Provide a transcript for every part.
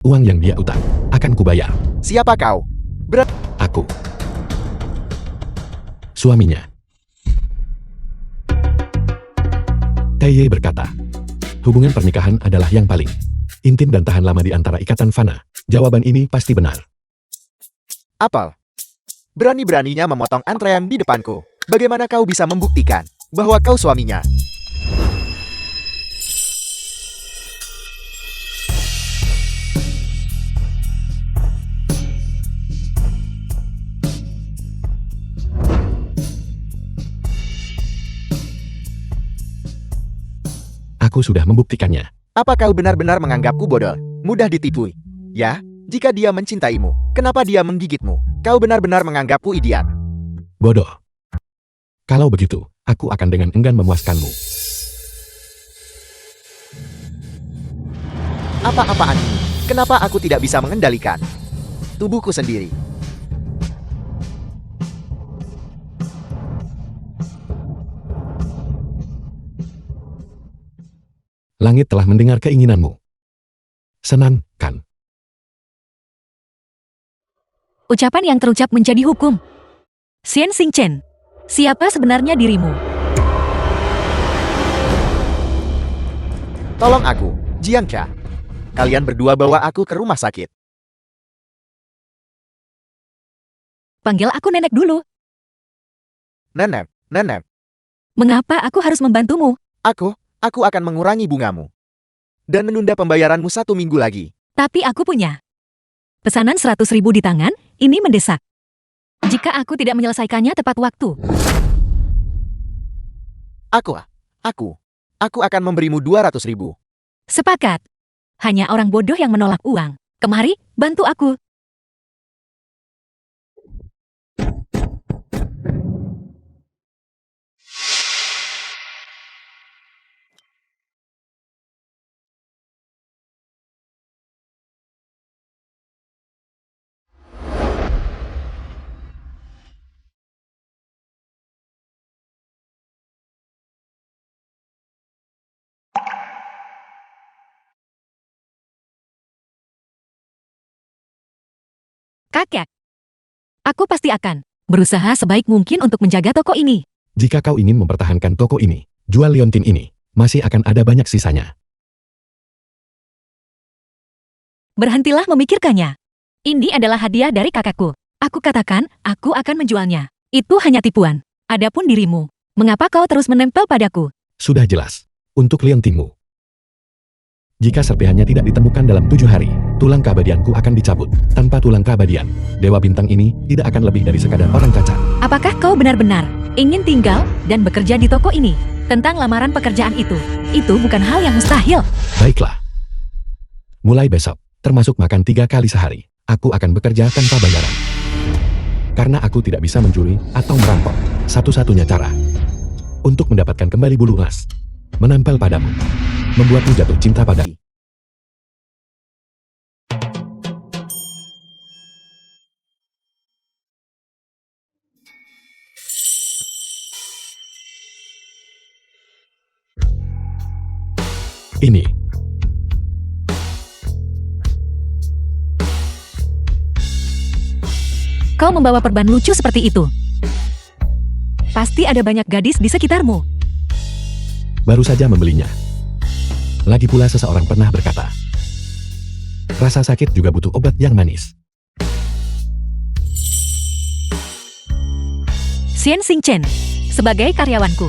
Uang yang dia utang akan kubayar. Siapa kau? Aku. Suaminya. Taeye berkata, hubungan pernikahan adalah yang paling intim dan tahan lama di antara ikatan fana. Jawaban ini pasti benar. Apel. Berani-beraninya memotong antrean di depanku. Bagaimana kau bisa membuktikan bahwa kau suaminya? Aku sudah membuktikannya. Apa kau benar-benar menganggapku bodoh, mudah ditipu? Ya, jika dia mencintaimu, kenapa dia menggigitmu? Kau benar-benar menganggapku idiot. Bodoh. Kalau begitu, aku akan dengan enggan memuaskanmu. Apa-apaan ini? Kenapa aku tidak bisa mengendalikan tubuhku sendiri? Langit telah mendengar keinginanmu. Senang, kan? Ucapan yang terucap menjadi hukum. Xian Xingchen, siapa sebenarnya dirimu? Tolong aku, Jiang Cha. Kalian berdua bawa aku ke rumah sakit. Panggil aku nenek dulu. Nenek, nenek, Mengapa aku harus membantumu? aku akan mengurangi bungamu. Dan menunda pembayaranmu 1 minggu lagi. Tapi aku punya pesanan 100.000 di tangan, ini mendesak. Jika aku tidak menyelesaikannya tepat waktu, Aku akan memberimu 200.000. sepakat. Hanya orang bodoh yang menolak uang. Kemari, bantu aku. Kakek, aku pasti akan berusaha sebaik mungkin untuk menjaga toko ini. Jika kau ingin mempertahankan toko ini, jual liontin ini. Masih akan ada banyak sisanya. Berhentilah memikirkannya. Ini adalah hadiah dari kakakku. Aku katakan, aku akan menjualnya. Itu hanya tipuan. Adapun dirimu, mengapa kau terus menempel padaku? Sudah jelas. Untuk liontinmu. Jika serpihannya tidak ditemukan dalam 7 hari, tulang keabadianku akan dicabut. Tanpa tulang keabadian, Dewa Bintang ini tidak akan lebih dari sekadar orang cacat. Apakah kau benar-benar ingin tinggal dan bekerja di toko ini? Tentang lamaran pekerjaan itu bukan hal yang mustahil. Baiklah. Mulai besok, termasuk makan 3 kali sehari, aku akan bekerja tanpa bayaran. Karena aku tidak bisa mencuri atau merampok. Satu-satunya cara untuk mendapatkan kembali bulu emas, menempel padamu, membuatmu jatuh cinta pada. Ini. Kau membawa perban lucu seperti itu. Pasti ada banyak gadis di sekitarmu. Baru saja membelinya. Lagi pula seseorang pernah berkata, rasa sakit juga butuh obat yang manis. Xian Xingchen, sebagai karyawanku,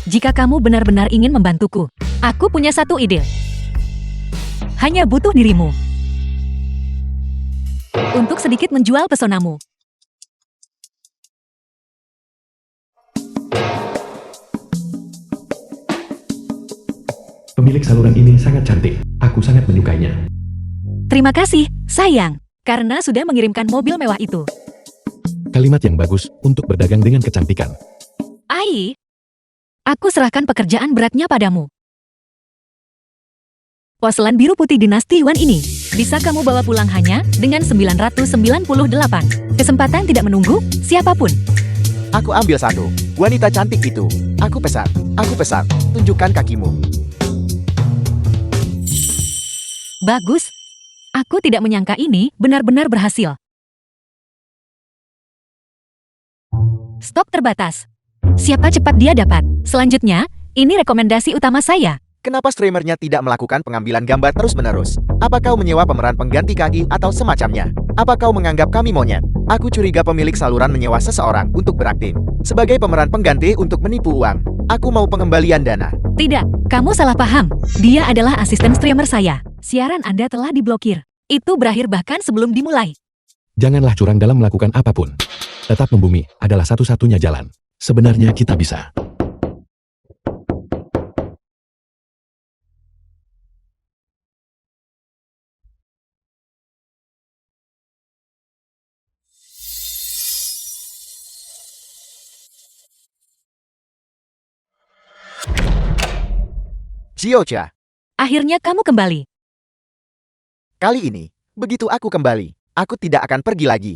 jika kamu benar-benar ingin membantuku, aku punya satu ide. Hanya butuh dirimu untuk sedikit menjual pesonamu. Pemilik saluran ini sangat cantik. Aku sangat menyukainya. Terima kasih, sayang, karena sudah mengirimkan mobil mewah itu. Kalimat yang bagus untuk berdagang dengan kecantikan. Ai, aku serahkan pekerjaan beratnya padamu. Porselen biru putih dinasti Yuan ini bisa kamu bawa pulang hanya dengan 998. Kesempatan tidak menunggu siapapun. Aku ambil satu. Wanita cantik itu. Aku pesan. Tunjukkan kakimu. Bagus. Aku tidak menyangka ini benar-benar berhasil. Stok terbatas. Siapa cepat dia dapat. Selanjutnya, ini rekomendasi utama saya. Kenapa streamernya tidak melakukan pengambilan gambar terus-menerus? Apa kau menyewa pemeran pengganti kaki atau semacamnya? Apa kau menganggap kami monyet? Aku curiga pemilik saluran menyewa seseorang untuk berakting sebagai pemeran pengganti untuk menipu uang. Aku mau pengembalian dana. Tidak, kamu salah paham. Dia adalah asisten streamer saya. Siaran Anda telah diblokir. Itu berakhir bahkan sebelum dimulai. Janganlah curang dalam melakukan apapun. Tetap membumi adalah satu-satunya jalan. Sebenarnya kita bisa. Jiocha, Akhirnya kamu kembali. kali ini, begitu aku kembali, aku tidak akan pergi lagi.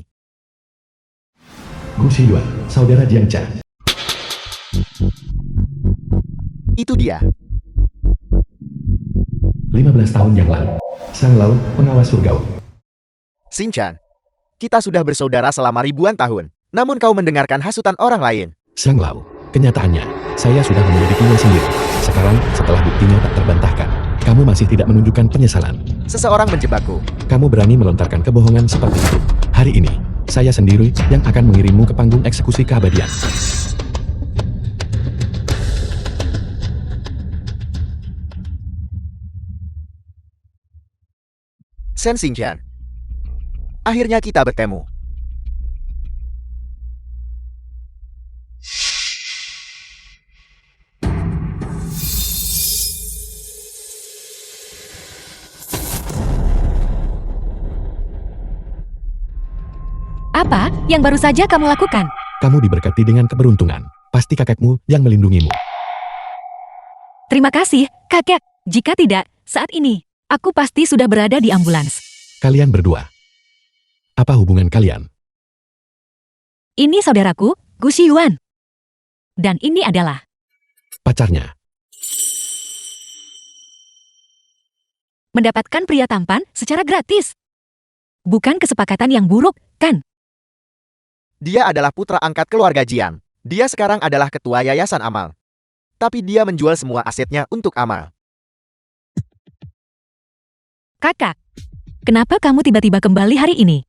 Gu Xiyuan, saudara Jiangcha. Itu dia. 15 tahun yang lalu. Sang Lao, pengawas surgawi. Shinchan, kita sudah bersaudara selama ribuan tahun. Namun kau mendengarkan hasutan orang lain. Sang Lao, kenyataannya, saya sudah menyelidikinya sendiri. Sekarang, setelah buktinya tak terbantahkan, kamu masih tidak menunjukkan penyesalan. Seseorang menjebakku. Kamu berani melontarkan kebohongan seperti itu. Hari ini, saya sendiri yang akan mengirimmu ke panggung eksekusi keabadian. Sen Shinchan. Akhirnya kita bertemu. Apa yang baru saja kamu lakukan? Kamu diberkati dengan keberuntungan. Pasti kakekmu yang melindungimu. Terima kasih, kakek. Jika tidak, saat ini, aku pasti sudah berada di ambulans. Kalian berdua. Apa hubungan kalian? Ini saudaraku, Gu Xiyuan. Dan ini adalah Pacarnya. mendapatkan pria tampan secara gratis. Bukan kesepakatan yang buruk, kan? Dia adalah putra angkat keluarga Jiang. Dia sekarang adalah ketua yayasan amal. Tapi dia menjual semua asetnya untuk amal. Kakak, kenapa kamu tiba-tiba kembali hari ini?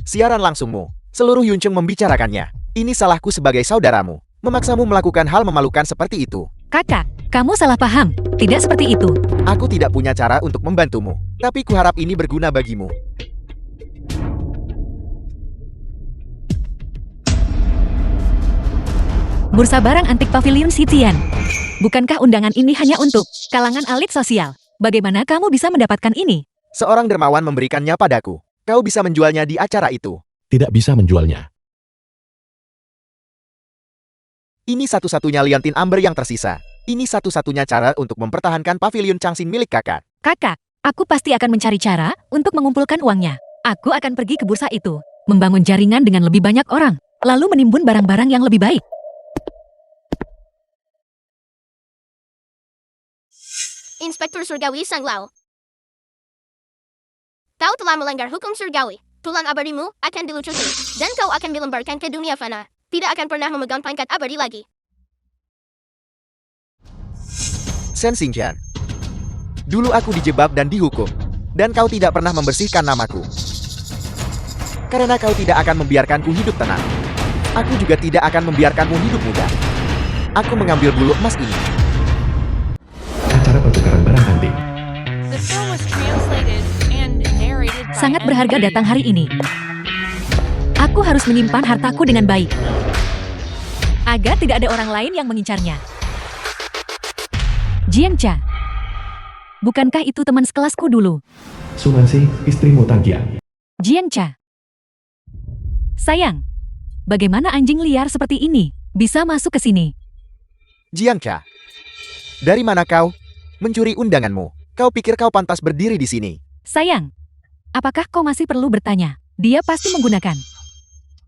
Siaran langsungmu. Seluruh Yuncheng membicarakannya. Ini salahku sebagai saudaramu. Memaksamu melakukan hal memalukan seperti itu. Kakak, kamu salah paham. Tidak seperti itu. Aku tidak punya cara untuk membantumu. Tapi kuharap ini berguna bagimu. Bursa barang antik Pavilion Sitian. Bukankah undangan ini hanya untuk kalangan elit sosial? Bagaimana kamu bisa mendapatkan ini? Seorang dermawan memberikannya padaku. Kau bisa menjualnya di acara itu. Tidak bisa menjualnya. Ini satu-satunya liontin amber yang tersisa. Ini satu-satunya cara untuk mempertahankan pavilion Changxin milik kakak. Kakak, aku pasti akan mencari cara untuk mengumpulkan uangnya. Aku akan pergi ke bursa itu, membangun jaringan dengan lebih banyak orang, lalu menimbun barang-barang yang lebih baik. Inspektur Surgawi Sang Lao. Kau telah melanggar hukum surgawi. Tulang abadimu akan dilucuti, dan kau akan dilemparkan ke dunia fana. Tidak akan pernah memegang pangkat abadi lagi. Sen Shinchan. Dulu aku dijebak dan dihukum. Dan kau tidak pernah membersihkan namaku. Karena kau tidak akan membiarkanku hidup tenang. Aku juga tidak akan membiarkanmu hidup mudah. Aku mengambil bulu emas ini. Acara pertukaran barang antik. The film was translated and narrated by Sangat Ed berharga Reed. datang hari ini. Aku harus menyimpan hartaku dengan baik, agar tidak ada orang lain yang mengincarnya. Jiangcha. Bukankah itu teman sekelasku dulu? Sumansi, istrimu Tangkia. Jiangcha. Sayang, bagaimana anjing liar seperti ini bisa masuk ke sini? Jiangcha. Dari mana kau? Mencuri undanganmu. Kau pikir kau pantas berdiri di sini? Sayang, apakah kau masih perlu bertanya? Dia pasti menggunakan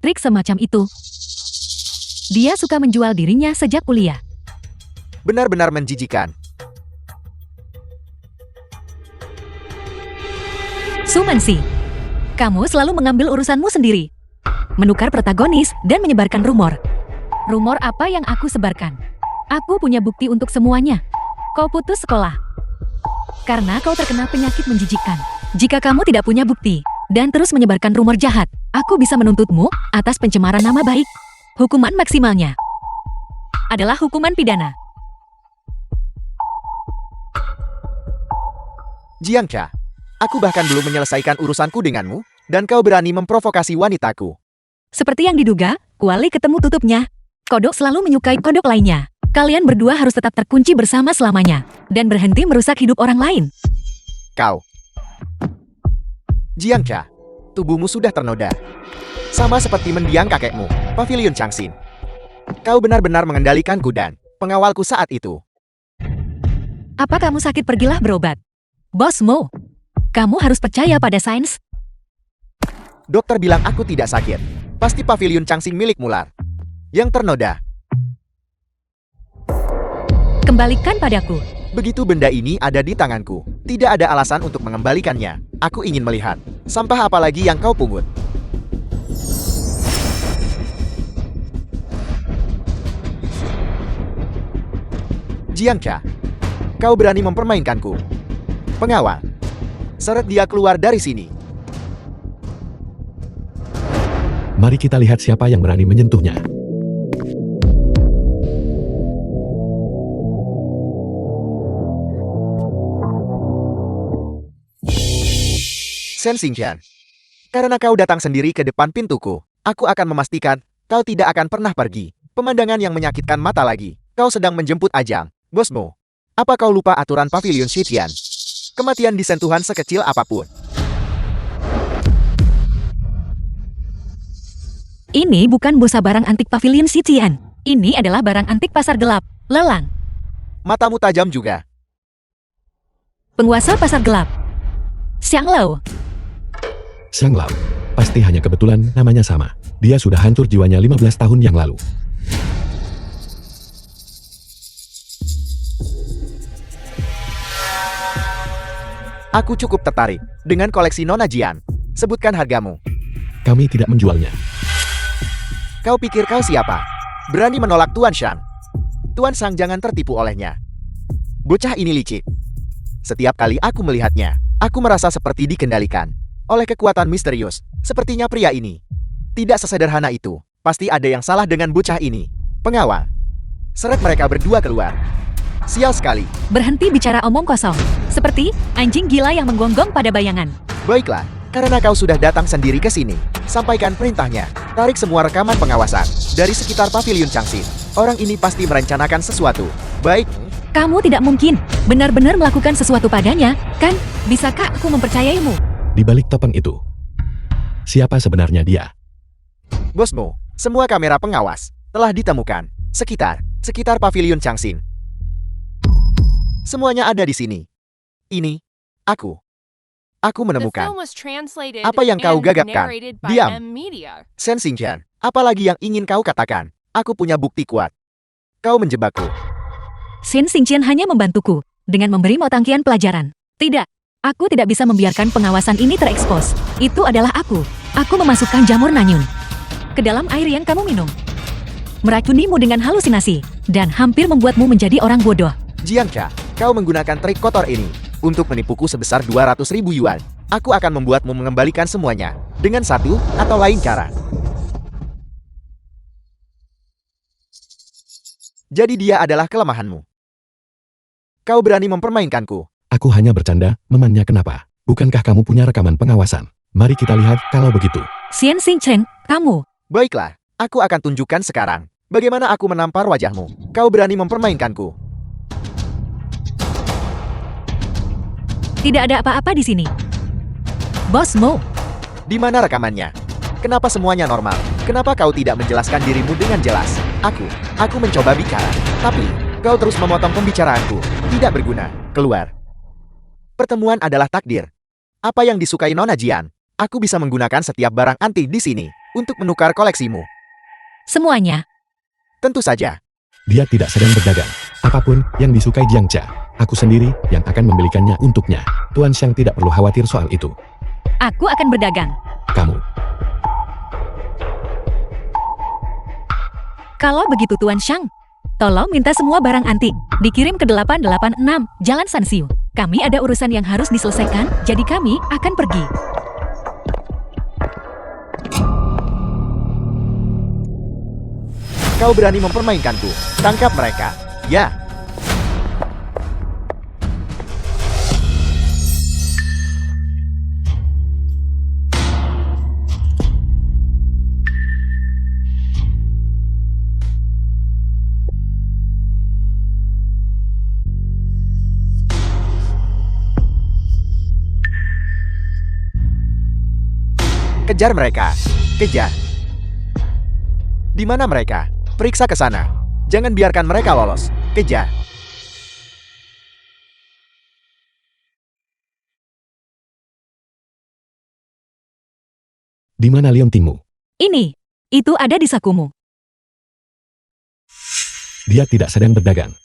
trik semacam itu. Dia suka menjual dirinya sejak kuliah. Benar-benar menjijikan. Sumansi, kamu selalu mengambil urusanmu sendiri. Menukar protagonis dan menyebarkan rumor. Rumor apa yang aku sebarkan? Aku punya bukti untuk semuanya. Kau putus sekolah karena kau terkena penyakit menjijikkan. Jika kamu tidak punya bukti dan terus menyebarkan rumor jahat, aku bisa menuntutmu atas pencemaran nama baik. Hukuman maksimalnya adalah hukuman pidana. Jiangcha, aku bahkan belum menyelesaikan urusanku denganmu, dan kau berani memprovokasi wanitaku. Seperti yang diduga, kuali ketemu tutupnya. Kodok selalu menyukai kodok lainnya. Kalian berdua harus tetap terkunci bersama selamanya dan berhenti merusak hidup orang lain. Kau. Jiangcha, tubuhmu sudah ternoda. Sama seperti mendiang kakekmu, Pavilion Changxin. Kau benar-benar mengendalikanku dan pengawalku saat itu. Apa kamu sakit? Pergilah berobat. Bos Mo, kamu harus percaya pada sains. Dokter bilang aku tidak sakit. Pasti Pavilion Changxin milik Mular yang ternoda. Kembalikan padaku. Begitu benda ini ada di tanganku, tidak ada alasan untuk mengembalikannya. Aku ingin melihat sampah apa lagi yang kau pungut. Jiangcha, kau berani mempermainkanku. Pengawal, seret dia keluar dari sini. Mari kita lihat siapa yang berani menyentuhnya. Shen Xingqian, karena kau datang sendiri ke depan pintuku, aku akan memastikan kau tidak akan pernah pergi. Pemandangan yang menyakitkan mata lagi. Kau sedang menjemput ajang, bosmu. Apa kau lupa aturan Pavilion Shijian? Kematian di sentuhan sekecil apapun. Ini bukan busa barang antik Pavilion Shijian. Ini adalah barang antik pasar gelap, lelang. Matamu tajam juga. Penguasa pasar gelap. Xiang Lao. Xiang Lao, pasti hanya kebetulan namanya sama. Dia sudah hancur jiwanya 15 tahun yang lalu. Aku cukup tertarik dengan koleksi Nona Jian. Sebutkan hargamu. Kami tidak menjualnya. Kau pikir kau siapa? Berani menolak Tuan Shan? Tuan Sang jangan tertipu olehnya. Bocah ini licik. Setiap kali aku melihatnya, aku merasa seperti dikendalikan oleh kekuatan misterius. Sepertinya pria ini tidak sesederhana itu. Pasti ada yang salah dengan bocah ini. Pengawal, seret mereka berdua keluar. Sial sekali. Berhenti bicara omong kosong. Seperti anjing gila yang menggonggong pada bayangan. Baiklah, karena kau sudah datang sendiri ke sini, sampaikan perintahnya. Tarik semua rekaman pengawasan dari sekitar Pavilion Changxin. Orang ini pasti merencanakan sesuatu. Baik. Kamu tidak mungkin benar-benar melakukan sesuatu padanya, kan? Bisakah aku mempercayaimu? Di balik topeng itu, siapa sebenarnya dia? Bosmu, semua kamera pengawas telah ditemukan sekitar Pavilion Changxin. Semuanya ada di sini. Ini, aku The menemukan. film was translated Apa yang kau and gagapkan? narrated by Diam. M Media. Shen Xingqian, apalagi yang ingin kau katakan? Aku punya bukti kuat. Kau menjebakku. Shen Xingqian hanya membantuku dengan memberi tangkian pelajaran. Tidak, aku tidak bisa membiarkan pengawasan ini terekspos. Itu adalah aku. Aku memasukkan jamur nanyun ke dalam air yang kamu minum. Meracunimu dengan halusinasi dan hampir membuatmu menjadi orang bodoh. Jiangcha, kau menggunakan trik kotor ini untuk menipuku sebesar 200.000 yuan. Aku akan membuatmu mengembalikan semuanya dengan satu atau lain cara. Jadi dia adalah kelemahanmu. Kau berani mempermainkanku. Aku hanya bercanda, memangnya kenapa? Bukankah kamu punya rekaman pengawasan? Mari kita lihat kalau begitu. Shen Xingqian, kamu. Baiklah, aku akan tunjukkan sekarang bagaimana aku menampar wajahmu. Kau berani mempermainkanku. Tidak ada apa-apa di sini. Bos Mo, Di mana rekamannya? Kenapa semuanya normal? Kenapa kau tidak menjelaskan dirimu dengan jelas? Aku mencoba bicara, tapi kau terus memotong pembicaraanku. Tidak berguna. Keluar. Pertemuan adalah takdir. Apa yang disukai Nona Jian? Aku bisa menggunakan setiap barang antik di sini untuk menukar koleksimu. semuanya. Tentu saja. Dia tidak sedang berdagang. Apapun yang disukai Jiangcha, aku sendiri yang akan membelikannya untuknya. Tuan Xiang tidak perlu khawatir soal itu. Aku akan berdagang. Kamu. Kalau begitu Tuan Shang, tolong minta semua barang antik dikirim ke 886 Jalan Sanxiu. Kami ada urusan yang harus diselesaikan, jadi kami akan pergi. Kau berani mempermainkanku. Tangkap mereka. Ya. Kejar mereka. Kejar. Di mana mereka? Periksa ke sana. Jangan biarkan mereka lolos. Kejar. Di mana liontinmu? Ini, itu ada di sakumu. Dia tidak sedang berdagang.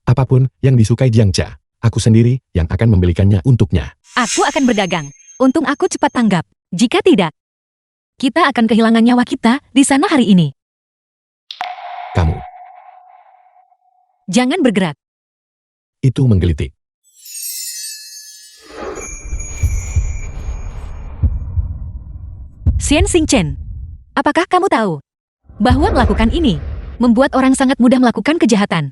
Apapun yang disukai Jiangcha, aku sendiri yang akan membelikannya untuknya. Aku akan berdagang. Untung aku cepat tanggap. Jika tidak, kita akan kehilangan nyawa kita di sana hari ini. Kamu, Jangan bergerak. itu menggelitik. Xian Xingchen, apakah kamu tahu bahwa melakukan ini membuat orang sangat mudah melakukan kejahatan?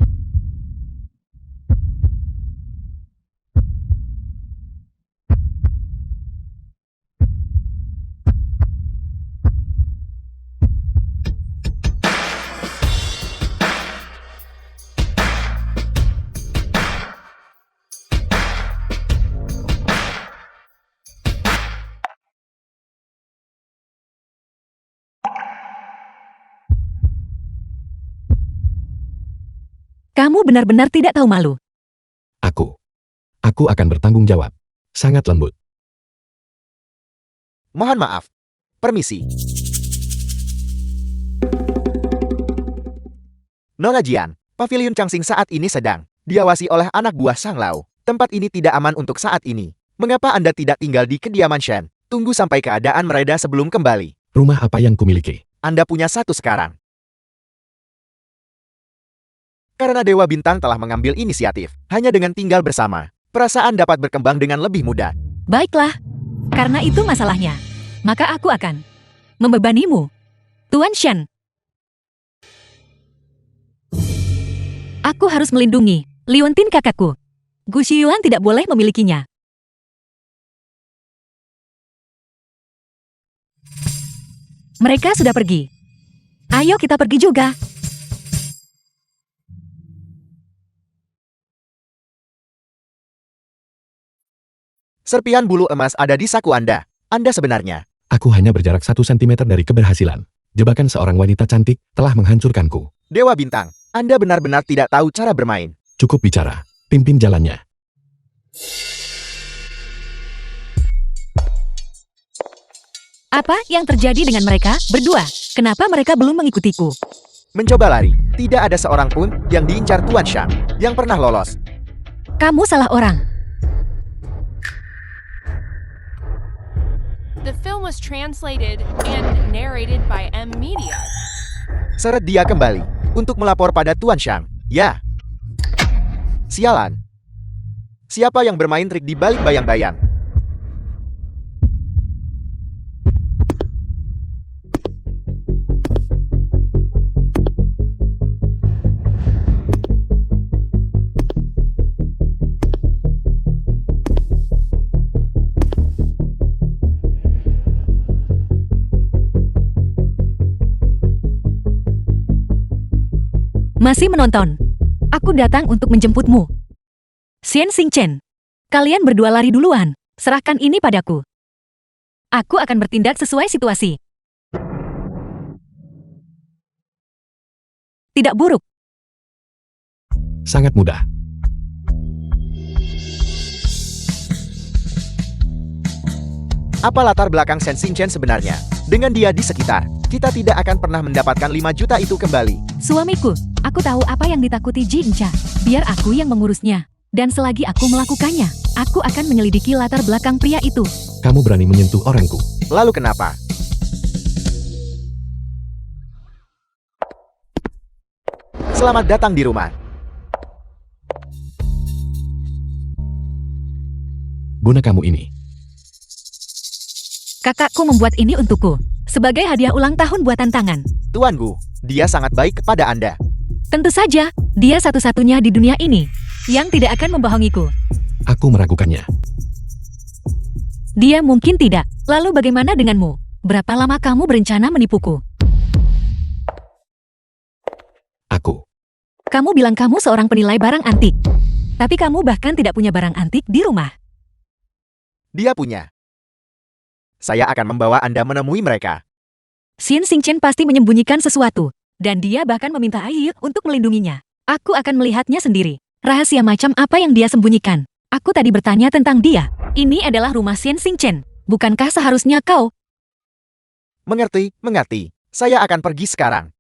Kamu benar-benar tidak tahu malu. Aku akan bertanggung jawab. Sangat lembut. Mohon maaf. Permisi. Nona Jian, Pavilion Changxing saat ini sedang diawasi oleh anak buah Sang Lao. Tempat ini tidak aman untuk saat ini. Mengapa Anda tidak tinggal di kediaman Shen? Tunggu sampai keadaan mereda sebelum kembali. Rumah apa yang kumiliki? Anda punya satu sekarang. Karena Dewa Bintang telah mengambil inisiatif, hanya dengan tinggal bersama, perasaan dapat berkembang dengan lebih mudah. Baiklah, karena itu masalahnya. Maka aku akan membebanimu, Tuan Shen. Aku harus melindungi Liontin kakakku. Gu Xiyuan tidak boleh memilikinya. Mereka sudah pergi. Ayo kita pergi juga. Serpihan bulu emas ada di saku Anda. Anda sebenarnya. Aku hanya berjarak 1 cm dari keberhasilan. Jebakan seorang wanita cantik telah menghancurkanku. Dewa Bintang, Anda benar-benar tidak tahu cara bermain. Cukup bicara. Pimpin jalannya. Apa yang terjadi dengan mereka berdua? Kenapa mereka belum mengikutiku? Mencoba lari. Tidak ada seorang pun yang diincar Tuan Shang yang pernah lolos. Kamu salah orang. The film was translated and narrated by M Media. Seret dia kembali untuk melapor pada Tuan Shang. Ya. Sialan. Siapa yang bermain trik di balik bayang-bayang? Masih menonton? Aku datang untuk menjemputmu. Xian Xingchen, kalian berdua lari duluan. Serahkan ini padaku. Aku akan bertindak sesuai situasi. Tidak buruk. Sangat mudah. Apa latar belakang Shen Xingchen sebenarnya? Dengan dia di sekitar, kita tidak akan pernah mendapatkan 5 juta itu kembali. Suamiku, aku tahu apa yang ditakuti Jincha. Biar aku yang mengurusnya. Dan selagi aku melakukannya, aku akan menyelidiki latar belakang pria itu. Kamu berani menyentuh orangku. Lalu kenapa? Selamat datang di rumah. Bonekamu ini. Kakakku membuat ini untukku. Sebagai hadiah ulang tahun buatan tangan. Tuan Gu, dia sangat baik kepada Anda. Tentu saja, dia satu-satunya di dunia ini yang tidak akan membohongiku. Aku meragukannya. Dia mungkin tidak. Lalu bagaimana denganmu? Berapa lama kamu berencana menipuku? Aku. Kamu bilang kamu seorang penilai barang antik. Tapi kamu bahkan tidak punya barang antik di rumah. Dia punya. Saya akan membawa Anda menemui mereka. Xin Xingchen pasti menyembunyikan sesuatu. Dan dia bahkan meminta air untuk melindunginya. Aku akan melihatnya sendiri. Rahasia macam apa yang dia sembunyikan? Aku tadi bertanya tentang dia. Ini adalah rumah Xin Xingchen. Bukankah seharusnya kau? Mengerti, mengerti. Saya akan pergi sekarang.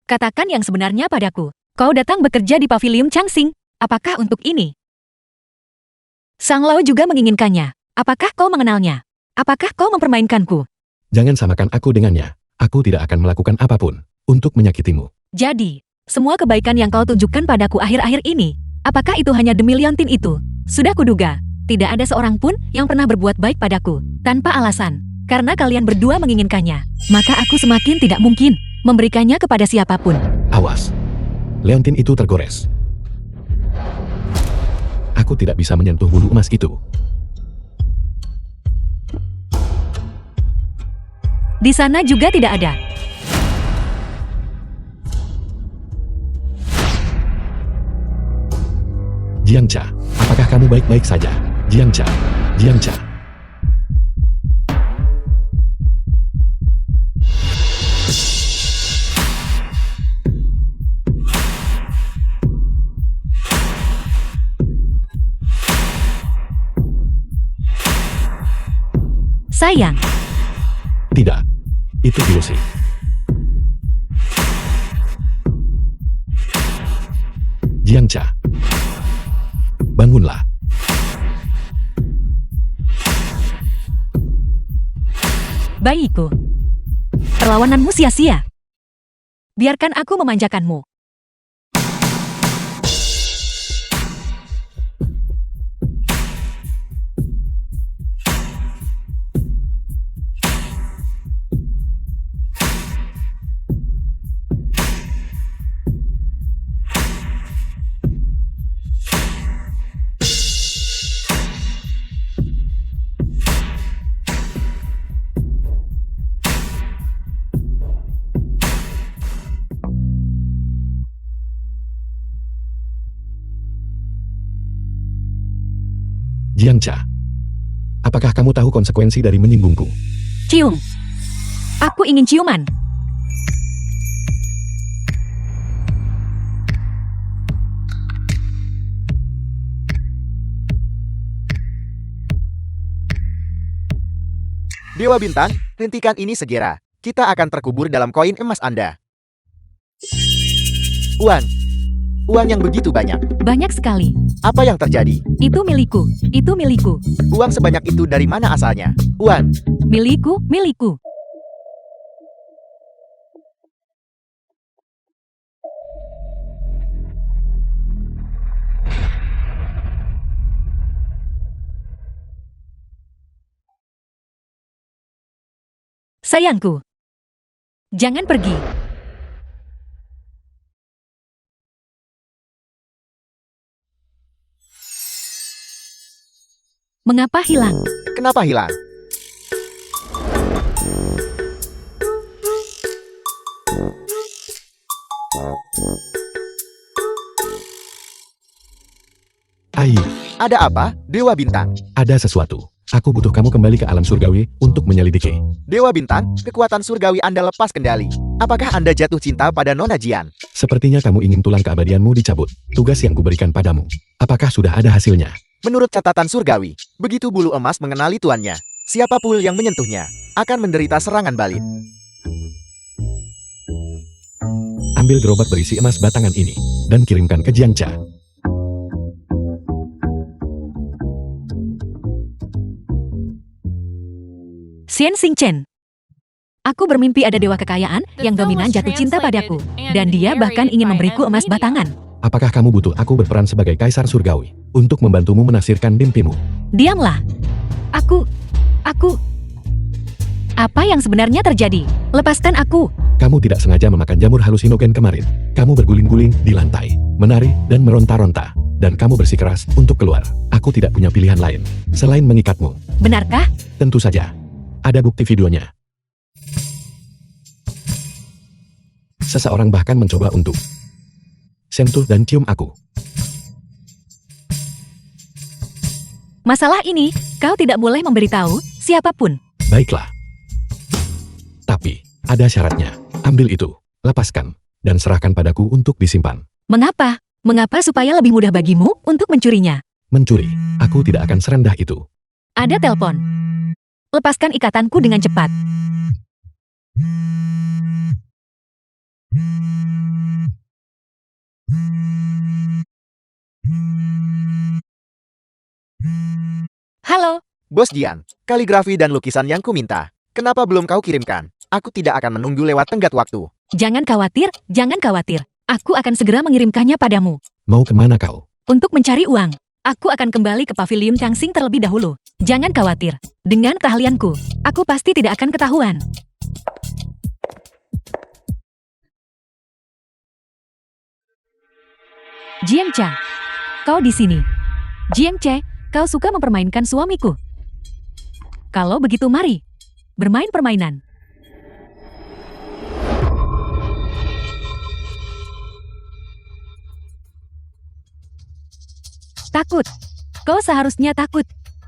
Katakan yang sebenarnya padaku. Kau datang bekerja di pavilion Changxing. Apakah untuk ini? Sang Lao juga menginginkannya. Apakah kau mengenalnya? Apakah kau mempermainkanku? Jangan samakan aku dengannya. Aku tidak akan melakukan apapun untuk menyakitimu. Jadi, semua kebaikan yang kau tunjukkan padaku akhir-akhir ini, apakah itu hanya demi liontin itu? Sudah kuduga, tidak ada seorang pun yang pernah berbuat baik padaku, tanpa alasan. Karena kalian berdua menginginkannya, maka aku semakin tidak mungkin memberikannya kepada siapapun. Awas. Leontin itu tergores. Aku tidak bisa menyentuh bulu emas itu. Di sana juga tidak ada. Jiangcha, apakah kamu baik-baik saja? Jiangcha, Jiangcha. Sayang, Tidak, itu ilusi. Jiangcha, bangunlah. bayiku. Perlawananmu sia-sia. Biarkan aku memanjakanmu. Jiangcha, apakah kamu tahu konsekuensi dari menimbungku? Cium. Aku ingin ciuman. Dewa Bintang, hentikan ini segera. Kita akan terkubur dalam koin emas Anda. Uang yang begitu banyak. Banyak sekali. Apa yang terjadi? Itu milikku. Itu milikku. Uang sebanyak itu dari mana asalnya? Milikku, milikku. Sayangku. Jangan pergi. Mengapa hilang? Kenapa hilang? Ayo, Ada apa, Dewa Bintang? ada sesuatu. Aku butuh kamu kembali ke alam surgawi untuk menyelidiki. Dewa Bintang, kekuatan surgawi Anda lepas kendali. Apakah Anda jatuh cinta pada Nona Jian? Sepertinya kamu ingin tulang keabadianmu dicabut. Tugas yang kuberikan padamu. Apakah sudah ada hasilnya? Menurut catatan surgawi, begitu bulu emas mengenali tuannya, siapapun yang menyentuhnya akan menderita serangan balik. Ambil gerobak berisi emas batangan ini, dan kirimkan ke Jiangcha. Xian Xingchen. Aku bermimpi ada dewa kekayaan The yang film dominan was jatuh cinta padaku, translated dan and dia bahkan narrated ingin by memberiku M. emas Media. batangan. Apakah kamu butuh aku berperan sebagai kaisar surgawi untuk membantumu menafsirkan mimpimu? Diamlah. Aku... Apa yang sebenarnya terjadi? Lepaskan aku. Kamu tidak sengaja memakan jamur halusinogen kemarin. Kamu berguling-guling di lantai, menari dan meronta-ronta. Dan kamu bersikeras untuk keluar. Aku tidak punya pilihan lain selain mengikatmu. Benarkah? Tentu saja. Ada bukti videonya. Seseorang bahkan mencoba untuk sentuh dan cium aku. Masalah ini, kau tidak boleh memberitahu siapapun. Baiklah. Tapi, ada syaratnya. Ambil itu, lepaskan, dan serahkan padaku untuk disimpan. Mengapa? Mengapa supaya lebih mudah bagimu untuk mencurinya? Mencuri, aku tidak akan serendah itu. Ada telepon. Lepaskan ikatanku dengan cepat. Halo, Bos Jian, kaligrafi dan lukisan yang kuminta. Kenapa belum kau kirimkan? Aku tidak akan menunggu lewat tenggat waktu. jangan khawatir, jangan khawatir. Aku akan segera mengirimkannya padamu. Mau kemana kau? Untuk mencari uang, aku akan kembali ke pavilion Changsing terlebih dahulu. Jangan khawatir. Dengan keahlianku, aku pasti tidak akan ketahuan. Jiangcha, kau di sini. Jiangche, kau suka mempermainkan suamiku. Kalau begitu mari, bermain permainan. Takut. Kau seharusnya takut.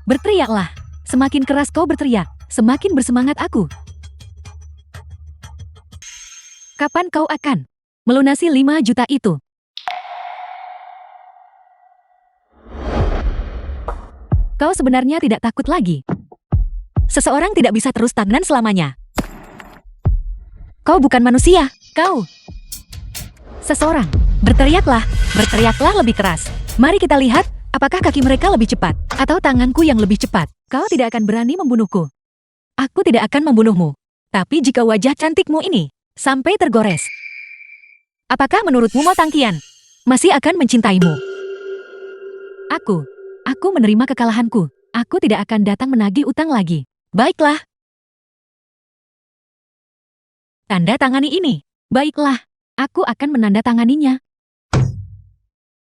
Berteriaklah. Semakin keras kau berteriak, semakin bersemangat aku. Kapan kau akan melunasi 5 juta itu? Kau sebenarnya tidak takut lagi. Seseorang tidak bisa terus stagnan selamanya. Kau bukan manusia, kau. Seseorang. Berteriaklah, berteriaklah lebih keras. Mari kita lihat, apakah kaki mereka lebih cepat, atau tanganku yang lebih cepat. Kau tidak akan berani membunuhku. Aku tidak akan membunuhmu. Tapi jika wajah cantikmu ini sampai tergores, apakah menurutmu Mo Tangqian masih akan mencintaimu? Aku menerima kekalahanku. Aku tidak akan datang menagih utang lagi. Baiklah. Tanda tangani ini. Baiklah, aku akan menandatanganinya.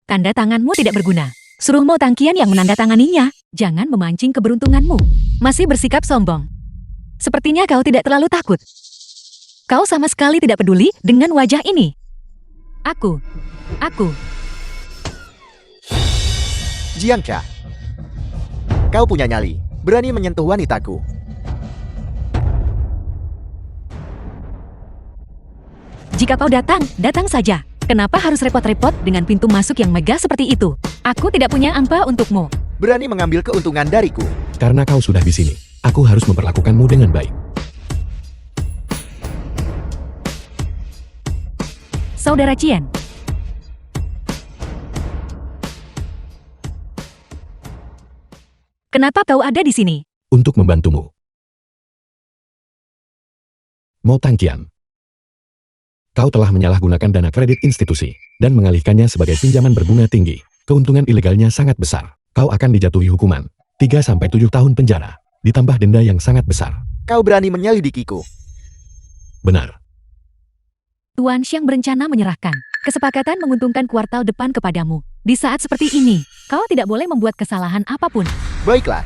Tanda tanganmu tidak berguna. Suruh Mo Tangqian yang menandatanganinya. Jangan memancing keberuntunganmu. Masih bersikap sombong. Sepertinya kau tidak terlalu takut. Kau sama sekali tidak peduli dengan wajah ini. Aku. Jiangcha, kau punya nyali, berani menyentuh wanitaku. Jika kau datang saja. Kenapa harus repot-repot dengan pintu masuk yang megah seperti itu? Aku tidak punya angpa untukmu. Berani mengambil keuntungan dariku. Karena kau sudah di sini, aku harus memperlakukanmu dengan baik. Saudara Qian. Kenapa kau ada di sini? Untuk membantumu. Mo Tangqian. Kau telah menyalahgunakan dana kredit institusi dan mengalihkannya sebagai pinjaman berbunga tinggi. Keuntungan ilegalnya sangat besar. Kau akan dijatuhi hukuman 3-7 tahun penjara, ditambah denda yang sangat besar. Kau berani menyelidikiku. Benar. Tuan Xiang berencana menyerahkan kesepakatan menguntungkan kuartal depan kepadamu. Di saat seperti ini, kau tidak boleh membuat kesalahan apapun. Baiklah.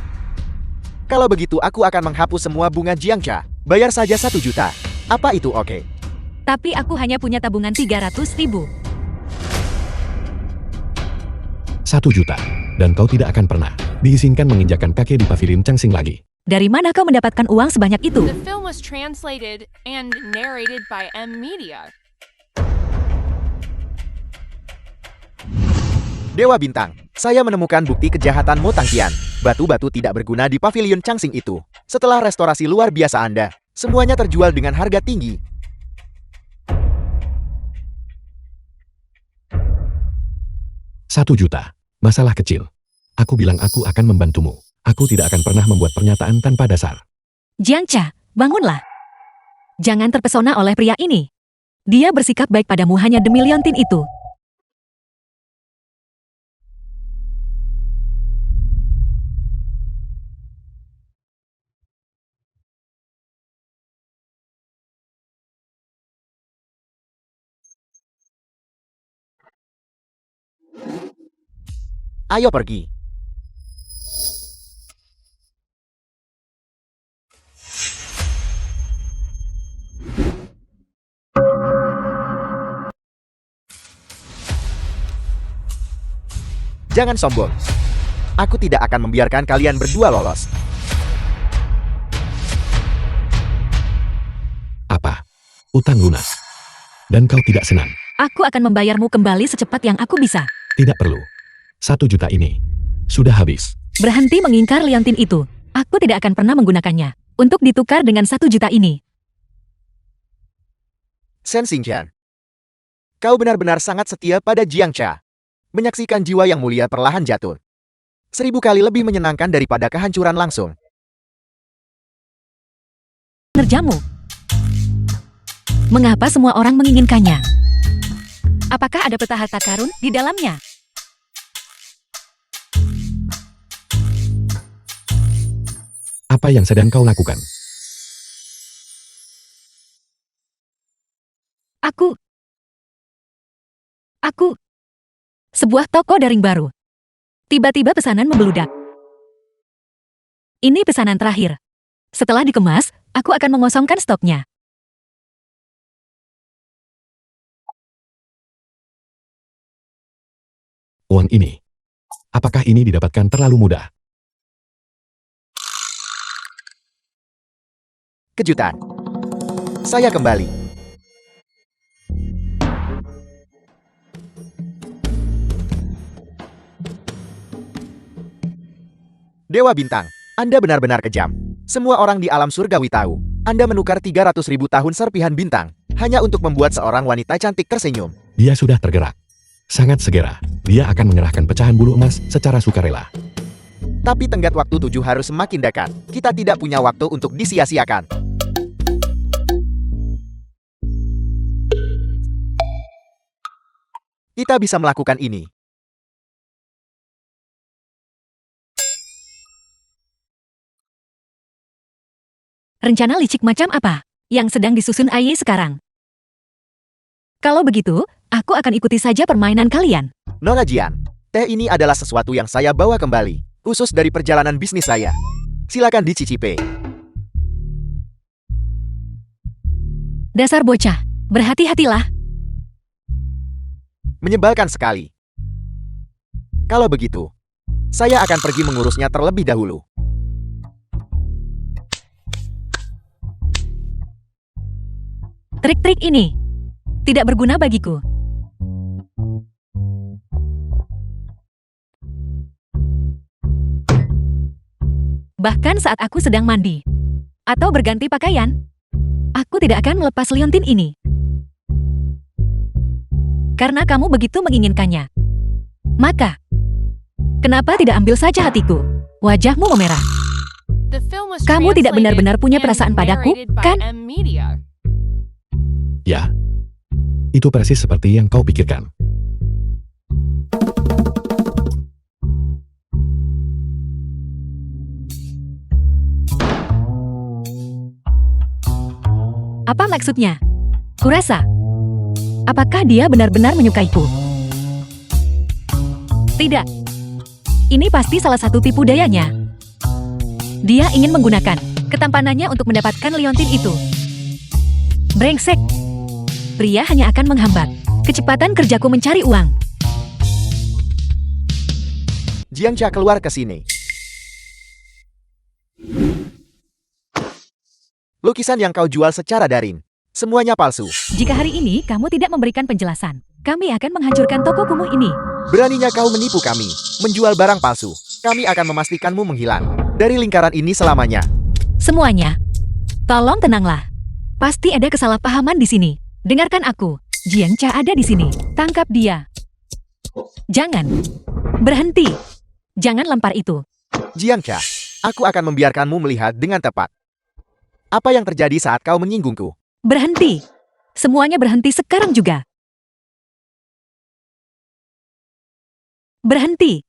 Kalau begitu aku akan menghapus semua bunga Jiangcha. Bayar saja 1 juta. Apa itu oke? Tapi aku hanya punya tabungan 300.000. 1 juta. Dan kau tidak akan pernah diizinkan menginjakan kaki di pavilion Changsing lagi. Dari mana kau mendapatkan uang sebanyak itu? The film was translated and narrated by M. Media. Dewa Bintang, saya menemukan bukti kejahatan Mo Tangqian. Batu-batu tidak berguna di pavilion Changsing itu. Setelah restorasi luar biasa Anda, semuanya terjual dengan harga tinggi. 1 juta. Masalah kecil. Aku bilang aku akan membantumu. Aku tidak akan pernah membuat pernyataan tanpa dasar. Jiang Cha, bangunlah. Jangan terpesona oleh pria ini. Dia bersikap baik padamu hanya demi liontin itu. Ayo pergi. Jangan sombong. Aku tidak akan membiarkan kalian berdua lolos. Apa? Utang lunas. Dan kau tidak senang? Aku akan membayarmu kembali secepat yang aku bisa. Tidak perlu. 1 juta ini sudah habis. Berhenti mengingkar liontin itu. Aku tidak akan pernah menggunakannya untuk ditukar dengan 1 juta ini. Shen Xingqian, kau benar-benar sangat setia pada Jiang Cha. Menyaksikan jiwa yang mulia perlahan jatuh. 1000 kali lebih menyenangkan daripada kehancuran langsung. Kinerjamu. Mengapa semua orang menginginkannya? Apakah ada peta harta karun di dalamnya? Apa yang sedang kau lakukan? Aku. Sebuah toko daring baru. Tiba-tiba pesanan membeludak. Ini pesanan terakhir. Setelah dikemas, aku akan mengosongkan stoknya. Uang ini. Apakah ini didapatkan terlalu mudah? Kejutan. Saya kembali. Dewa Bintang, Anda benar-benar kejam. Semua orang di alam surgawi tahu. Anda menukar 300.000 tahun serpihan bintang hanya untuk membuat seorang wanita cantik tersenyum. Dia sudah tergerak. Sangat segera, dia akan menyerahkan pecahan bulu emas secara sukarela. Tapi tenggat waktu 7 harus semakin dekat. Kita tidak punya waktu untuk disia-siakan. Kita bisa melakukan ini. Rencana licik macam apa yang sedang disusun Aye sekarang? Kalau begitu, aku akan ikuti saja permainan kalian. Nona Jian, teh ini adalah sesuatu yang saya bawa kembali, khusus dari perjalanan bisnis saya. Silakan dicicipi. Dasar bocah, berhati-hatilah. Menyebalkan sekali. Kalau begitu, saya akan pergi mengurusnya terlebih dahulu. Trik-trik ini tidak berguna bagiku. Bahkan saat aku sedang mandi atau berganti pakaian, aku tidak akan melepas liontin ini. Karena kamu begitu menginginkannya. Maka, kenapa tidak ambil saja hatiku? Wajahmu memerah. The film was Kamu tidak translated benar-benar punya and perasaan padaku, narrated by kan? M Media. Ya, itu persis seperti yang kau pikirkan. Apa maksudnya? Kurasa. Apakah dia benar-benar menyukaiku? Tidak. Ini pasti salah satu tipu dayanya. Dia ingin menggunakan ketampanannya untuk mendapatkan liontin itu. Brengsek. Pria hanya akan menghambat kecepatan kerjaku mencari uang. Jiang Cha keluar ke sini. Lukisan yang kau jual secara daring, semuanya palsu. Jika hari ini kamu tidak memberikan penjelasan, kami akan menghancurkan toko kumuh ini. Beraninya kau menipu kami, menjual barang palsu. Kami akan memastikanmu menghilang dari lingkaran ini selamanya. Semuanya. Tolong tenanglah. Pasti ada kesalahpahaman di sini. Dengarkan aku. Jiang Cha ada di sini. Tangkap dia. Jangan. Berhenti. Jangan lempar itu. Jiangcha, aku akan membiarkanmu melihat dengan tepat. Apa yang terjadi saat kau menyinggungku? Berhenti. Semuanya berhenti sekarang juga. Berhenti.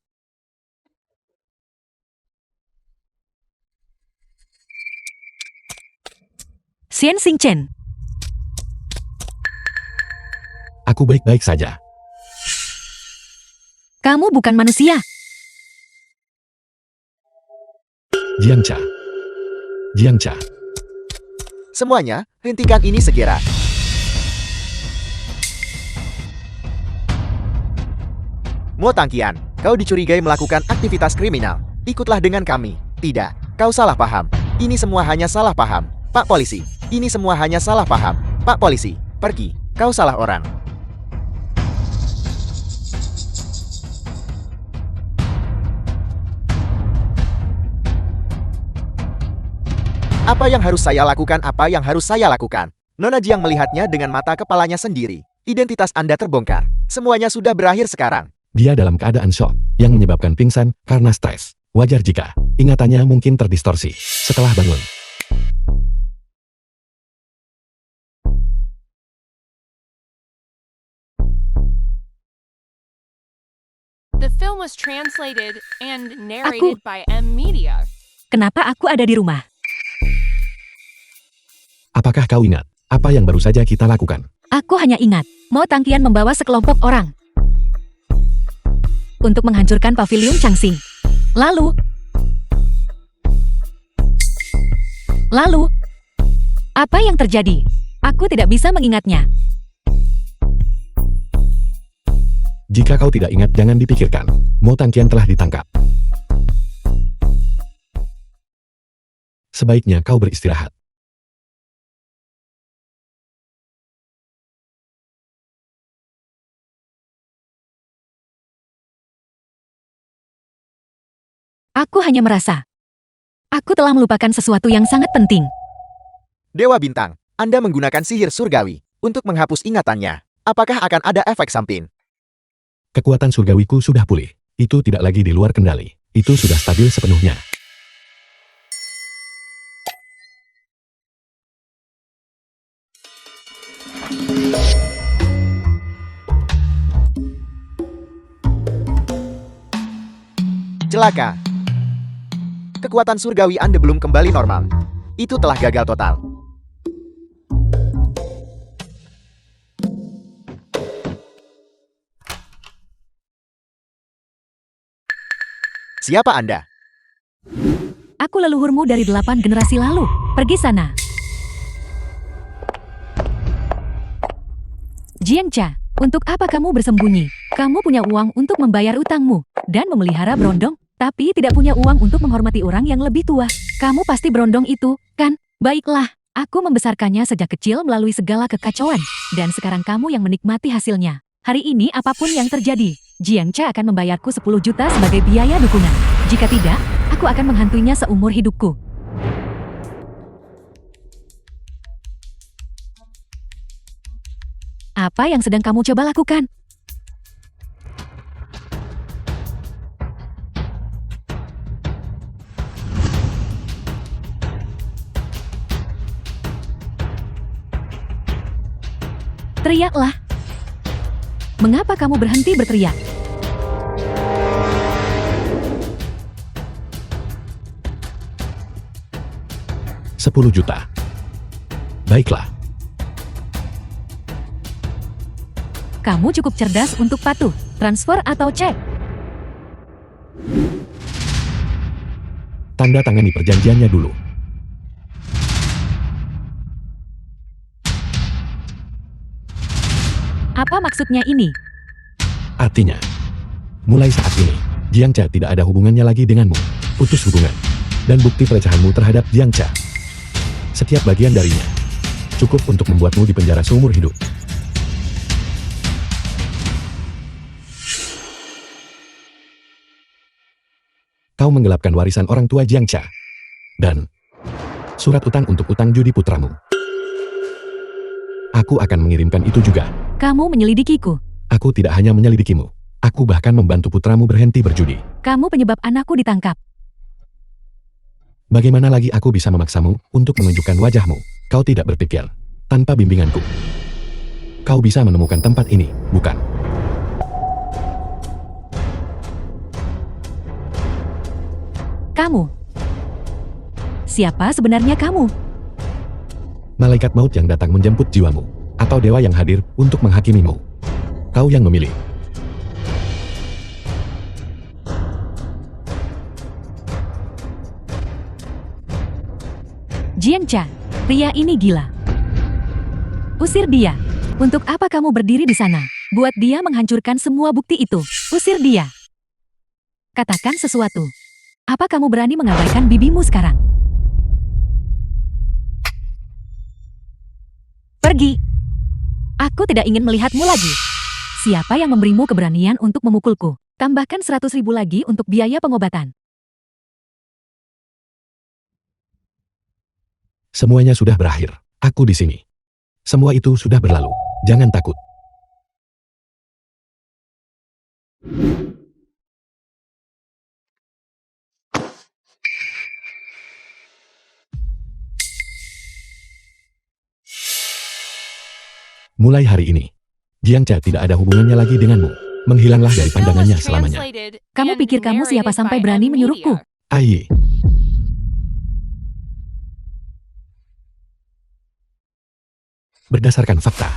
Xian Xingchen, Aku baik-baik saja. kamu bukan manusia. Jiangcha. Jiangcha. Semuanya, hentikan ini segera. Mo Tangqian, kau dicurigai melakukan aktivitas kriminal. Ikutlah dengan kami. Tidak, kau salah paham. Ini semua hanya salah paham. Pak Polisi, ini semua hanya salah paham. Pak Polisi, pergi. Kau salah orang. Apa yang harus saya lakukan? Apa yang harus saya lakukan? Nona Jiang melihatnya dengan mata kepalanya sendiri. Identitas Anda terbongkar. Semuanya sudah berakhir sekarang. Dia dalam keadaan shock, yang menyebabkan pingsan karena stres. Wajar jika ingatannya mungkin terdistorsi setelah bangun. The film was translated and narrated by M Media. Kenapa aku ada di rumah? Apakah kau ingat apa yang baru saja kita lakukan? Aku hanya ingat, Mo Tangqian membawa sekelompok orang untuk menghancurkan pavilion Changxing. Lalu, apa yang terjadi? Aku tidak bisa mengingatnya. Jika kau tidak ingat, jangan dipikirkan. Mo Tangqian telah ditangkap. Sebaiknya kau beristirahat. Aku hanya merasa, aku telah melupakan sesuatu yang sangat penting. Dewa Bintang, Anda menggunakan sihir surgawi untuk menghapus ingatannya. Apakah akan ada efek samping? Kekuatan surgawiku sudah pulih. Itu tidak lagi di luar kendali. Itu sudah stabil sepenuhnya. Celaka. Kekuatan surgawi Anda belum kembali normal. Itu telah gagal total. Siapa Anda? Aku leluhurmu dari 8 generasi lalu. Pergi sana. Jiangcha, untuk apa kamu bersembunyi? Kamu punya uang untuk membayar utangmu dan memelihara berondong, tapi tidak punya uang untuk menghormati orang yang lebih tua. Kamu pasti berondong itu, kan? Baiklah, aku membesarkannya sejak kecil melalui segala kekacauan, dan sekarang kamu yang menikmati hasilnya. Hari ini apapun yang terjadi, Jiangcha akan membayarku 10 juta sebagai biaya dukungan. Jika tidak, aku akan menghantuinya seumur hidupku. Apa yang sedang kamu coba lakukan? Teriaklah. Mengapa kamu berhenti berteriak? $10 juta. Baiklah. Kamu cukup cerdas untuk patuh, transfer atau cek. Tanda tangani perjanjiannya dulu. Apa maksudnya ini? Artinya, mulai saat ini, Jiangcha tidak ada hubungannya lagi denganmu. Putus hubungan. Dan bukti pelecehanmu terhadap Jiangcha. Setiap bagian darinya cukup untuk membuatmu dipenjara seumur hidup. Kau menggelapkan warisan orang tua Jiangcha. Dan surat utang untuk utang judi putramu. Aku akan mengirimkan itu juga. Kamu menyelidikiku. Aku tidak hanya menyelidikimu. Aku bahkan membantu putramu berhenti berjudi. Kamu penyebab anakku ditangkap. Bagaimana lagi aku bisa memaksamu untuk menunjukkan wajahmu? Kau tidak berpikir. Tanpa bimbinganku, kau bisa menemukan tempat ini, bukan? Kamu. Siapa sebenarnya kamu? Malaikat maut yang datang menjemput jiwamu, atau dewa yang hadir untuk menghakimimu. Kau yang memilih. Jiangcha, pria ini gila. Usir dia. Untuk apa kamu berdiri di sana? Buat dia menghancurkan semua bukti itu. Usir dia. Katakan sesuatu. Apa kamu berani mengabaikan bibimu sekarang? Pergi. Aku tidak ingin melihatmu lagi. Siapa yang memberimu keberanian untuk memukulku? Tambahkan 100.000 lagi untuk biaya pengobatan. Semuanya sudah berakhir. Aku di sini. Semua itu sudah berlalu. Jangan takut. Mulai hari ini, Jiangcha tidak ada hubungannya lagi denganmu. Menghilanglah dari The film was pandangannya selamanya. translated Kamu and pikir kamu siapa narrated sampai by berani M menyuruhku? Media. Ai. Berdasarkan fakta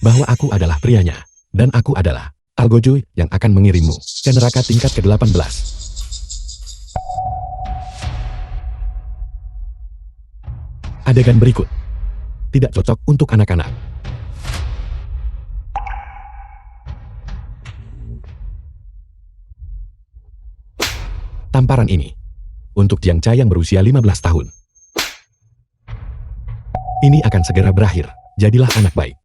bahwa aku adalah prianya, dan aku adalah Algojo yang akan mengirimmu ke neraka tingkat ke-18. Adegan berikut tidak cocok untuk anak-anak. Tamparan ini untuk Jiangcha yang berusia 15 tahun. Ini akan segera berakhir. Jadilah anak baik.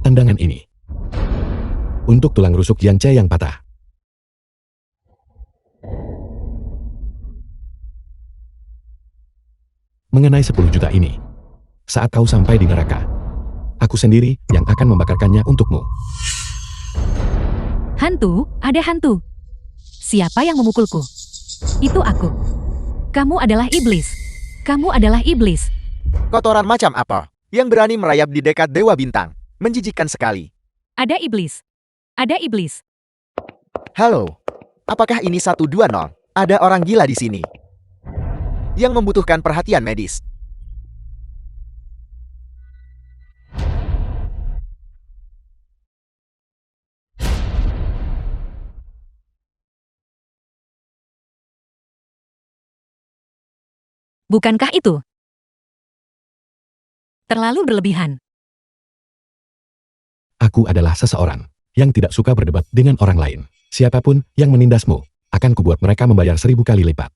Tendangan ini untuk tulang rusuk Jiangcha yang patah. Mengenai 10 juta ini, saat kau sampai di neraka, aku sendiri yang akan membakarkannya untukmu. Hantu, ada hantu. Siapa yang memukulku? Itu aku. Kamu adalah iblis. Kamu adalah iblis. Kotoran macam apa yang berani merayap di dekat Dewa Bintang? Menjijikkan sekali. Ada iblis. Ada iblis. Halo, apakah ini 120? Ada orang gila di sini yang membutuhkan perhatian medis. Bukankah itu? Terlalu berlebihan. Aku adalah seseorang yang tidak suka berdebat dengan orang lain. Siapapun yang menindasmu, akan kubuat mereka membayar 1000 kali lipat.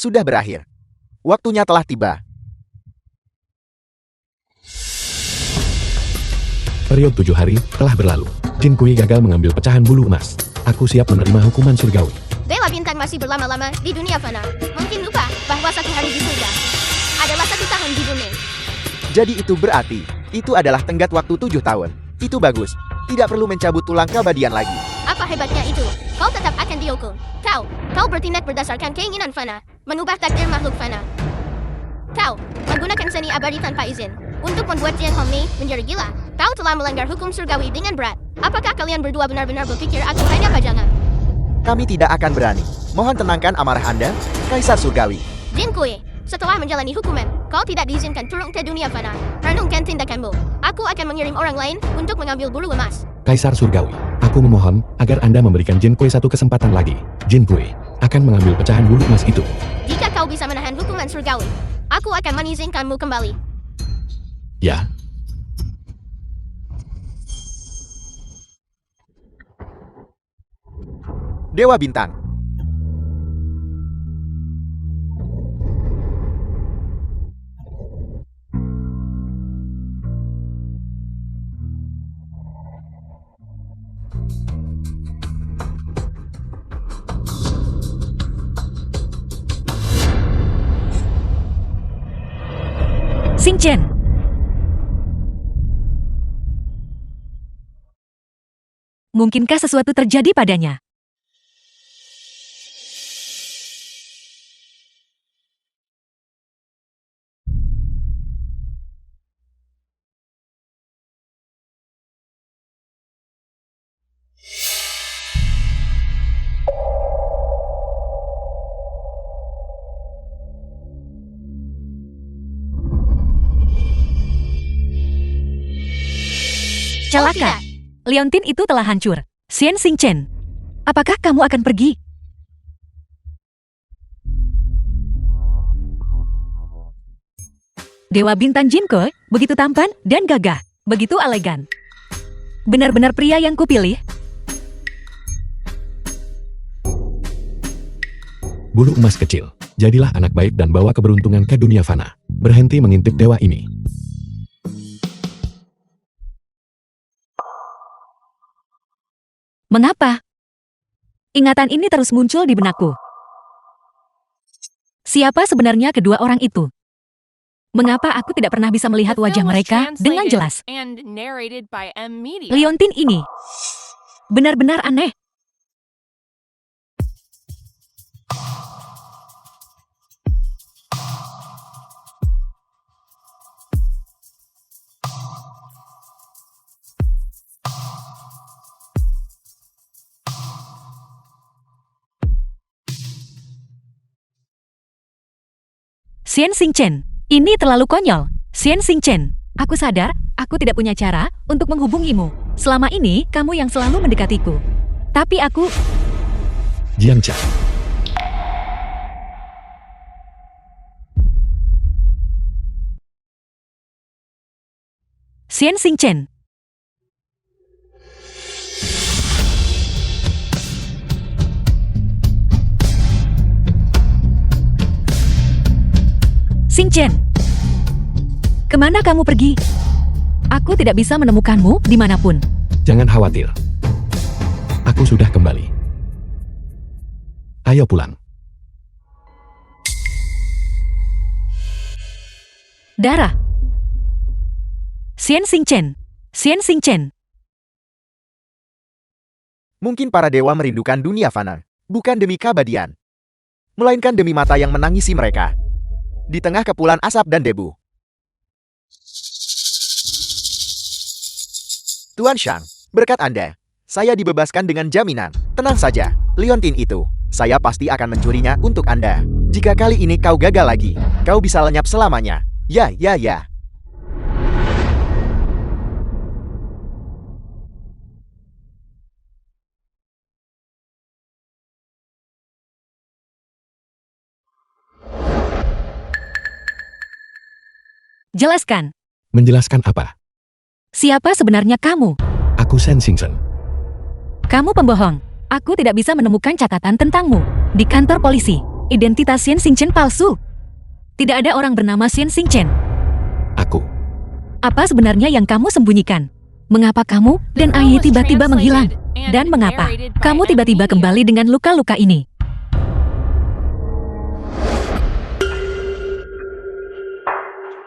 Sudah berakhir. Waktunya telah tiba. Periode 7 hari telah berlalu. Jin Kui gagal mengambil pecahan bulu emas. Aku siap menerima hukuman surgawi. Dewa Bintang masih berlama-lama di dunia fana. Mungkin lupa bahwa 1 hari di surga adalah 1 tahun di bumi. Jadi itu berarti, itu adalah tenggat waktu 7 tahun. Itu bagus. Tidak perlu mencabut tulang keabadian lagi. Apa hebatnya itu? Kau tetap akan dihukum. Kau bertindak berdasarkan keinginan fana, mengubah takdir makhluk fana. Kau menggunakan seni abadi tanpa izin untuk membuat Jian Hongmei menjadi gila. Kau telah melanggar hukum surgawi dengan berat. Apakah kalian berdua benar-benar berpikir aku hanya pajangan? Kami tidak akan berani. Mohon tenangkan amarah Anda, Kaisar Surgawi. Jin Kui, setelah menjalani hukuman, kau tidak diizinkan turun ke dunia fana. Renungkan tindakanmu. Aku akan mengirim orang lain untuk mengambil bulu emas. Kaisar Surgawi, aku memohon agar Anda memberikan Jin Kui 1 kesempatan lagi. Jin Kui akan mengambil pecahan bulu emas itu. Jika kau bisa menahan hukuman surgawi, aku akan mengizinkanmu kembali. Ya. Dewa Bintang. Xingchen. Mungkinkah sesuatu terjadi padanya? Celaka. Leontin itu telah hancur. Xian Xingchen, apakah kamu akan pergi? Dewa bintang Jinko begitu tampan dan gagah, begitu elegan. Benar-benar pria yang kupilih. Bulu emas kecil, jadilah anak baik dan bawa keberuntungan ke dunia fana. Berhenti mengintip dewa ini. Mengapa? Ingatan ini terus muncul di benakku. Siapa sebenarnya kedua orang itu? Mengapa aku tidak pernah bisa melihat The wajah film was mereka dengan translated jelas? and narrated by M Media. Leontin ini benar-benar aneh. Xian Xingchen, ini terlalu konyol. Xian Xingchen, aku sadar, aku tidak punya cara untuk menghubungimu. Selama ini, kamu yang selalu mendekatiku. Tapi aku, Jiang Cha, Xian Xingchen. Xingchen, kemana kamu pergi? Aku tidak bisa menemukanmu dimanapun. jangan khawatir. Aku sudah kembali. Ayo pulang. Darah. Xian Xingchen, Xian Xingchen. Mungkin para dewa merindukan dunia fana, bukan demi keabadian, melainkan demi mata yang menangisi mereka. Di tengah kepulan asap dan debu. Tuan Shang, berkat Anda, saya dibebaskan dengan jaminan. Tenang saja, Leontin itu, saya pasti akan mencurinya untuk Anda. Jika kali ini kau gagal lagi, kau bisa lenyap selamanya. Ya. Jelaskan, Menjelaskan apa? siapa sebenarnya kamu? Aku Xian Xingchen. Kamu pembohong. Aku tidak bisa menemukan catatan tentangmu. Di kantor polisi, identitas Xian Xingchen palsu. Tidak ada orang bernama Xian Xingchen. Aku. Apa sebenarnya yang kamu sembunyikan? Mengapa kamu dan The film Ai was tiba-tiba menghilang? translated and Dan mengapa narrated by kamu M tiba-tiba Media. kembali dengan luka-luka ini?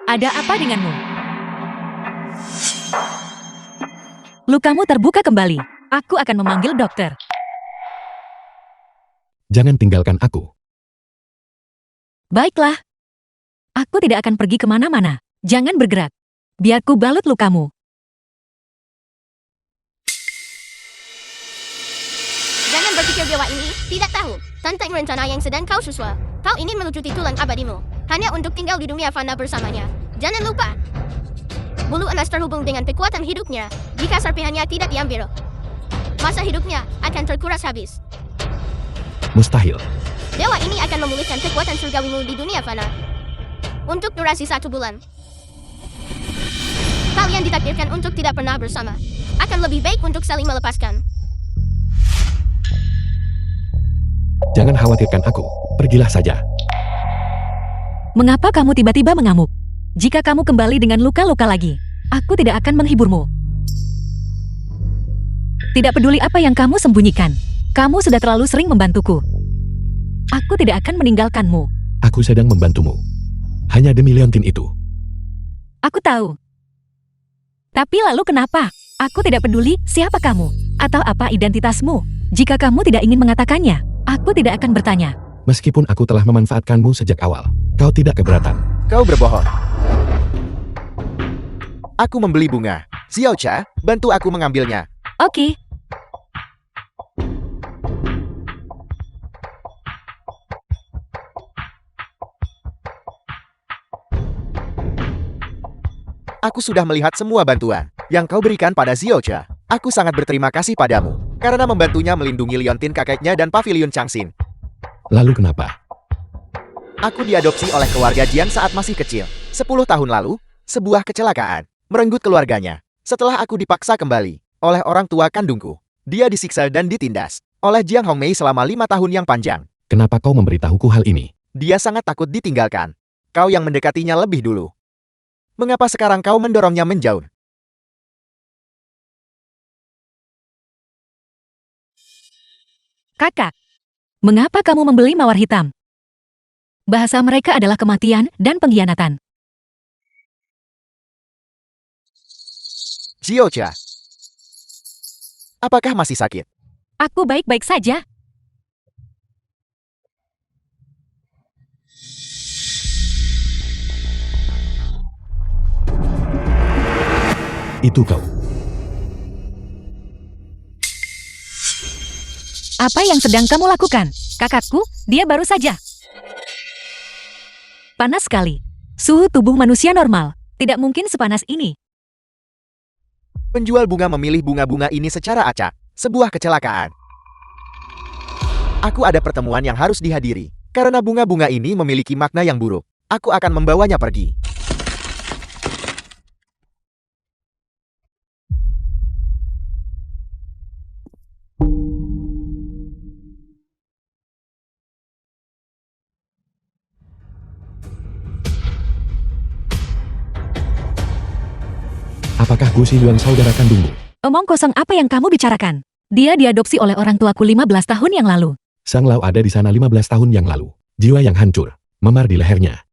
Ada apa denganmu? Lukamu terbuka kembali. Aku akan memanggil dokter. Jangan tinggalkan aku. Baiklah. Aku tidak akan pergi kemana-mana. Jangan bergerak. Biar ku balut lukamu. Jangan berpikir dewa ini tidak tahu tentang rencana yang sedang kau susun. Kau ingin melucuti tulang abadimu hanya untuk tinggal di dunia fana bersamanya. Jangan lupa, bulu emas terhubung dengan kekuatan hidupnya. Jika serpihannya tidak diambil, masa hidupnya akan terkuras habis. Mustahil. Dewa ini akan memulihkan kekuatan surgawimu di dunia fana untuk durasi 1 bulan. Kalian ditakdirkan untuk tidak pernah bersama. Akan lebih baik untuk saling melepaskan. Jangan khawatirkan aku. Pergilah saja. Mengapa kamu tiba-tiba mengamuk? Jika kamu kembali dengan luka-luka lagi, aku tidak akan menghiburmu. Tidak peduli apa yang kamu sembunyikan. Kamu sudah terlalu sering membantuku. Aku tidak akan meninggalkanmu. Aku sedang membantumu. Hanya demi Leontin itu. Aku tahu. Tapi lalu kenapa? Aku tidak peduli siapa kamu atau apa identitasmu. Jika kamu tidak ingin mengatakannya, aku tidak akan bertanya. Meskipun aku telah memanfaatkanmu sejak awal, kau tidak keberatan. Kau berbohong. Aku membeli bunga. Xiaocha, bantu aku mengambilnya. Oke, Aku sudah melihat semua bantuan yang kau berikan pada Xiaocha. Aku sangat berterima kasih padamu karena membantunya melindungi Liontin kakeknya dan Pavilion Changxin. Lalu kenapa? Aku diadopsi oleh keluarga Jian saat masih kecil. 10 tahun lalu, sebuah kecelakaan merenggut keluarganya. Setelah aku dipaksa kembali oleh orang tua kandungku, dia disiksa dan ditindas oleh Jiang Hongmei selama 5 tahun yang panjang. Kenapa kau memberitahuku hal ini? Dia sangat takut ditinggalkan. Kau yang mendekatinya lebih dulu. Mengapa sekarang kau mendorongnya menjauh? kakak. Mengapa kamu membeli mawar hitam? Bahasa mereka adalah kematian dan pengkhianatan. Xiaocha, apakah masih sakit? Aku baik-baik saja. Itu kau. Apa yang sedang kamu lakukan? Kakakku, dia baru saja. Panas sekali. Suhu tubuh manusia normal. Tidak mungkin sepanas ini. Penjual bunga memilih bunga-bunga ini secara acak. Sebuah kecelakaan. Aku ada pertemuan yang harus dihadiri. Karena bunga-bunga ini memiliki makna yang buruk. Aku akan membawanya pergi. Apakah Gu Xiyuan saudara kandungmu? Omong kosong apa yang kamu bicarakan? Dia diadopsi oleh orang tuaku 15 tahun yang lalu. Sang Lao ada di sana 15 tahun yang lalu. Jiwa yang hancur, memar di lehernya.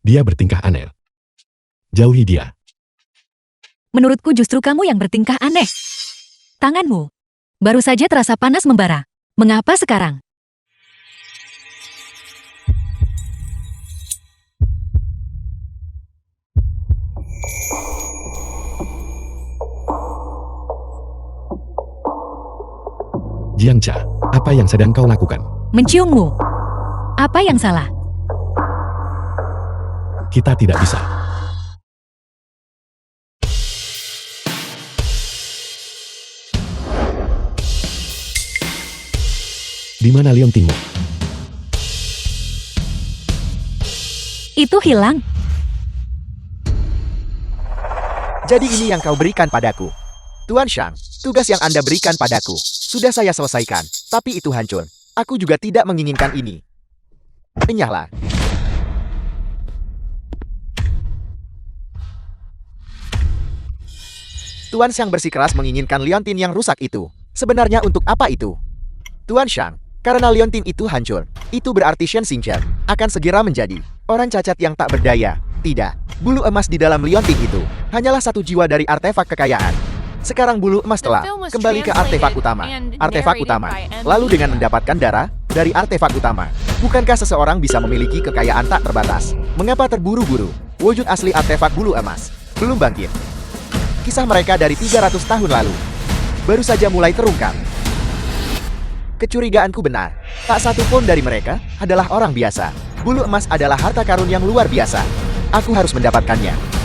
Dia bertingkah aneh. Jauhi dia. Menurutku justru kamu yang bertingkah aneh. Tanganmu baru saja terasa panas membara. Mengapa sekarang? Jiangcha, apa yang sedang kau lakukan? Menciummu. Apa yang salah? Kita tidak bisa. Di mana liontinmu? Itu hilang. Jadi ini yang kau berikan padaku. Tuan Shang, tugas yang Anda berikan padaku sudah saya selesaikan, tapi itu hancur. Aku juga tidak menginginkan ini. Enyahlah. Tuan Shang bersikeras menginginkan liontin yang rusak itu. Sebenarnya untuk apa itu? Tuan Shang, karena liontin itu hancur, itu berarti Shen Xingqian akan segera menjadi orang cacat yang tak berdaya. Tidak, bulu emas di dalam liontin itu hanyalah satu jiwa dari artefak kekayaan. Sekarang bulu emas telah kembali ke artefak utama. Artefak utama. Lalu dengan mendapatkan darah dari artefak utama, bukankah seseorang bisa memiliki kekayaan tak terbatas? Mengapa terburu-buru? Wujud asli artefak bulu emas belum bangkit. Kisah mereka dari 300 tahun lalu baru saja mulai terungkap. Kecurigaanku benar. Tak satu pun dari mereka adalah orang biasa. Bulu emas adalah harta karun yang luar biasa. Aku harus mendapatkannya.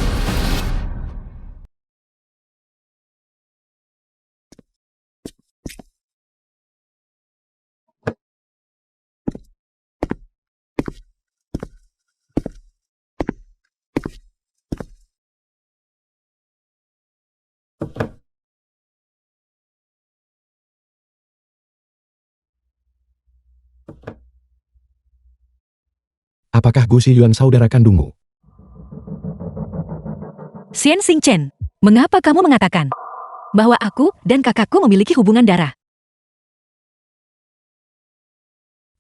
Apakah Gu Xiyuan saudara kandungmu? Shen Xingqian, mengapa kamu mengatakan bahwa aku dan kakakku memiliki hubungan darah?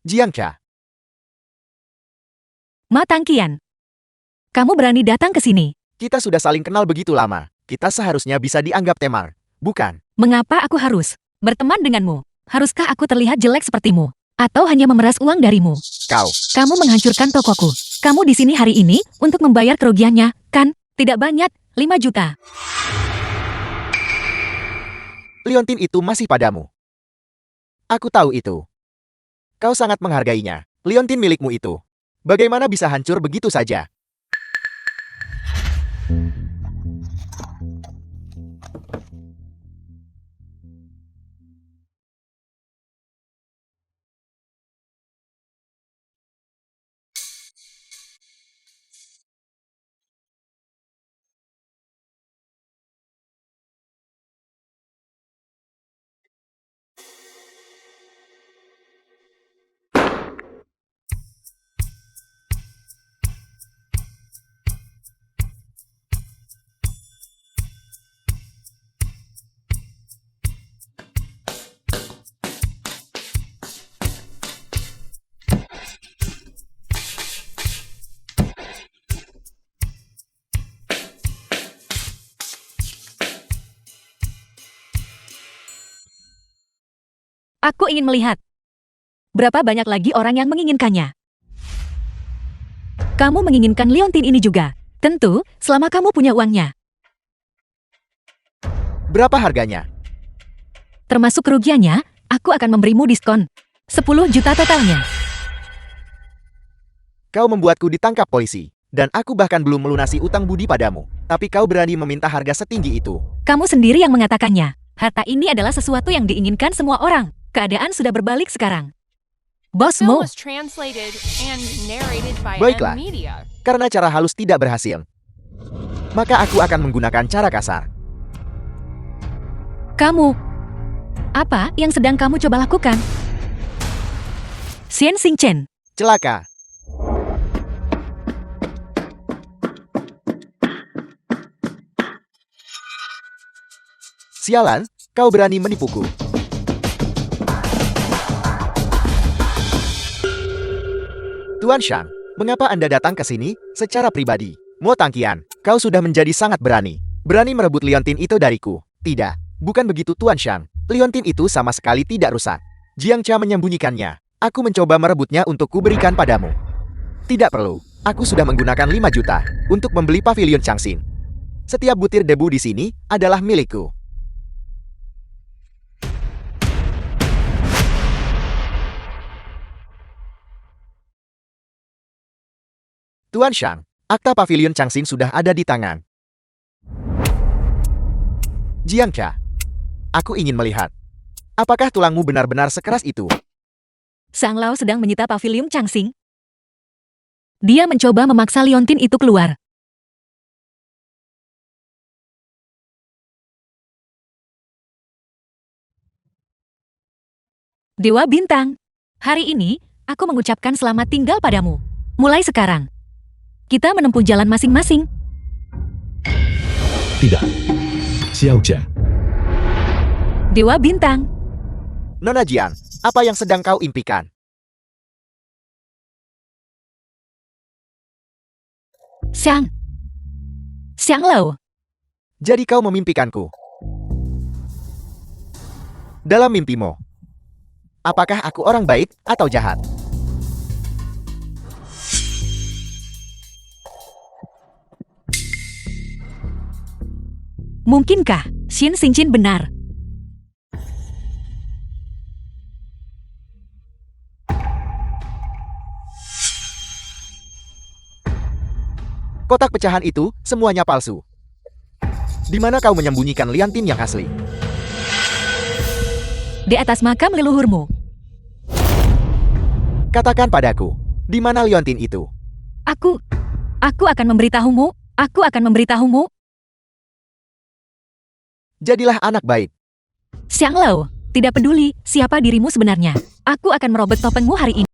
Jiangcha, Ma Tangqian, Kamu berani datang ke sini. Kita sudah saling kenal begitu lama. Kita seharusnya bisa dianggap teman, bukan? Mengapa aku harus berteman denganmu? Haruskah aku terlihat jelek sepertimu? Atau hanya memeras uang darimu? Kamu menghancurkan tokoku. Kamu di sini hari ini untuk membayar kerugiannya, kan? Tidak banyak, 5 juta. Liontin itu masih padamu. Aku tahu itu. Kau sangat menghargainya. Liontin milikmu itu. Bagaimana bisa hancur begitu saja? Aku ingin melihat. Berapa banyak lagi orang yang menginginkannya? Kamu menginginkan Liontin ini juga. Tentu, selama kamu punya uangnya. Berapa harganya? Termasuk kerugiannya, aku akan memberimu diskon. 10 juta totalnya. Kau membuatku ditangkap polisi. Dan aku bahkan belum melunasi utang budi padamu. Tapi kau berani meminta harga setinggi itu. Kamu sendiri yang mengatakannya. Harta ini adalah sesuatu yang diinginkan semua orang. Keadaan sudah berbalik sekarang. The film Bosmu, was translated and narrated by Baiklah. M Media. Karena cara halus tidak berhasil. Maka aku akan menggunakan cara kasar. kamu. Apa yang sedang kamu coba lakukan? Xian Xingchen. Celaka. Sialan, kau berani menipuku. Tuan Shang, mengapa Anda datang ke sini secara pribadi? Mo Tangqian, kau sudah menjadi sangat berani. Berani merebut Liontin itu dariku. Tidak, bukan begitu Tuan Shang. Liontin itu sama sekali tidak rusak. Jiang Cha menyembunyikannya. Aku mencoba merebutnya untuk kuberikan padamu. Tidak perlu. Aku sudah menggunakan 5 juta untuk membeli pavilion Changxin. Setiap butir debu di sini adalah milikku. Tuan Shang, akta pavilion Changxin sudah ada di tangan. Jiang Cha, aku ingin melihat. Apakah tulangmu benar-benar sekeras itu? Sang Lao sedang menyita pavilion Changxing. Dia mencoba memaksa Liontin itu keluar. Dewa Bintang, hari ini aku mengucapkan selamat tinggal padamu. Mulai sekarang, kita menempuh jalan masing-masing. Tidak. Xiao Jia. Dewa Bintang, Nona Jiang, apa yang sedang kau impikan? Xiang Lao. Jadi kau memimpikanku. Dalam mimpimu, apakah aku orang baik atau jahat? Mungkinkah Xian Xingchen benar? Kotak pecahan itu semuanya palsu. Di mana kau menyembunyikan Liontin yang asli? Di atas makam leluhurmu. Katakan padaku, di mana Liontin itu? Aku akan memberitahumu. Aku akan memberitahumu. Jadilah anak baik. Xiang Lao, tidak peduli siapa dirimu sebenarnya. Aku akan merobek topengmu hari ini.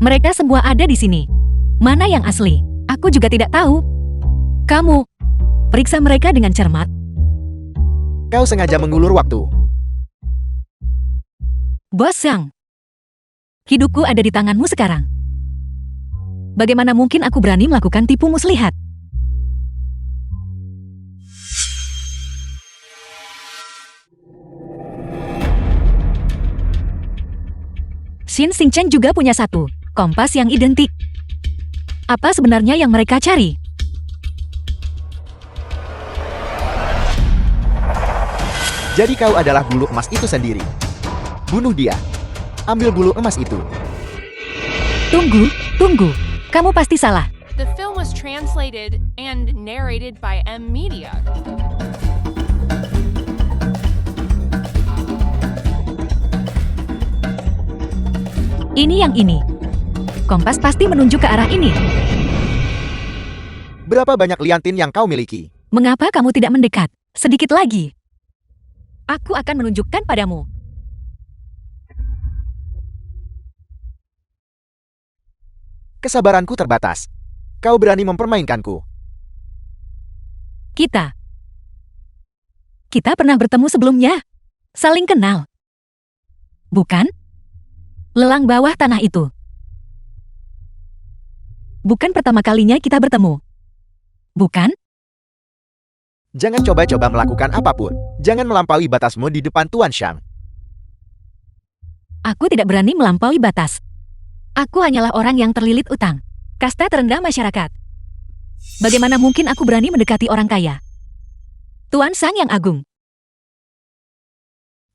Mereka semua ada di sini. Mana yang asli? Aku juga tidak tahu. Kamu, periksa mereka dengan cermat. Kau sengaja mengulur waktu. Bos Zhang, hidupku ada di tanganmu sekarang. Bagaimana mungkin aku berani melakukan tipu muslihat? Xin Xingchen juga punya satu kompas yang identik. Apa sebenarnya yang mereka cari? Jadi kau adalah bulu emas itu sendiri. Bunuh dia. Ambil bulu emas itu. Tunggu. Kamu pasti salah. The film was translated and narrated by M Media. Ini yang ini. Kompas pasti menunjuk ke arah ini. Berapa banyak liantin yang kau miliki? Mengapa kamu tidak mendekat? Sedikit lagi. Aku akan menunjukkan padamu. Kesabaranku terbatas. Kau berani mempermainkanku. Kita pernah bertemu sebelumnya. Saling kenal. Bukan? Lelang bawah tanah itu. Bukan pertama kalinya kita bertemu. Bukan? Jangan coba-coba melakukan apapun. Jangan melampaui batasmu di depan Tuan Shang. Aku tidak berani melampaui batas. Aku hanyalah orang yang terlilit utang. Kasta terendah masyarakat. Bagaimana mungkin aku berani mendekati orang kaya? Tuan Shang yang agung.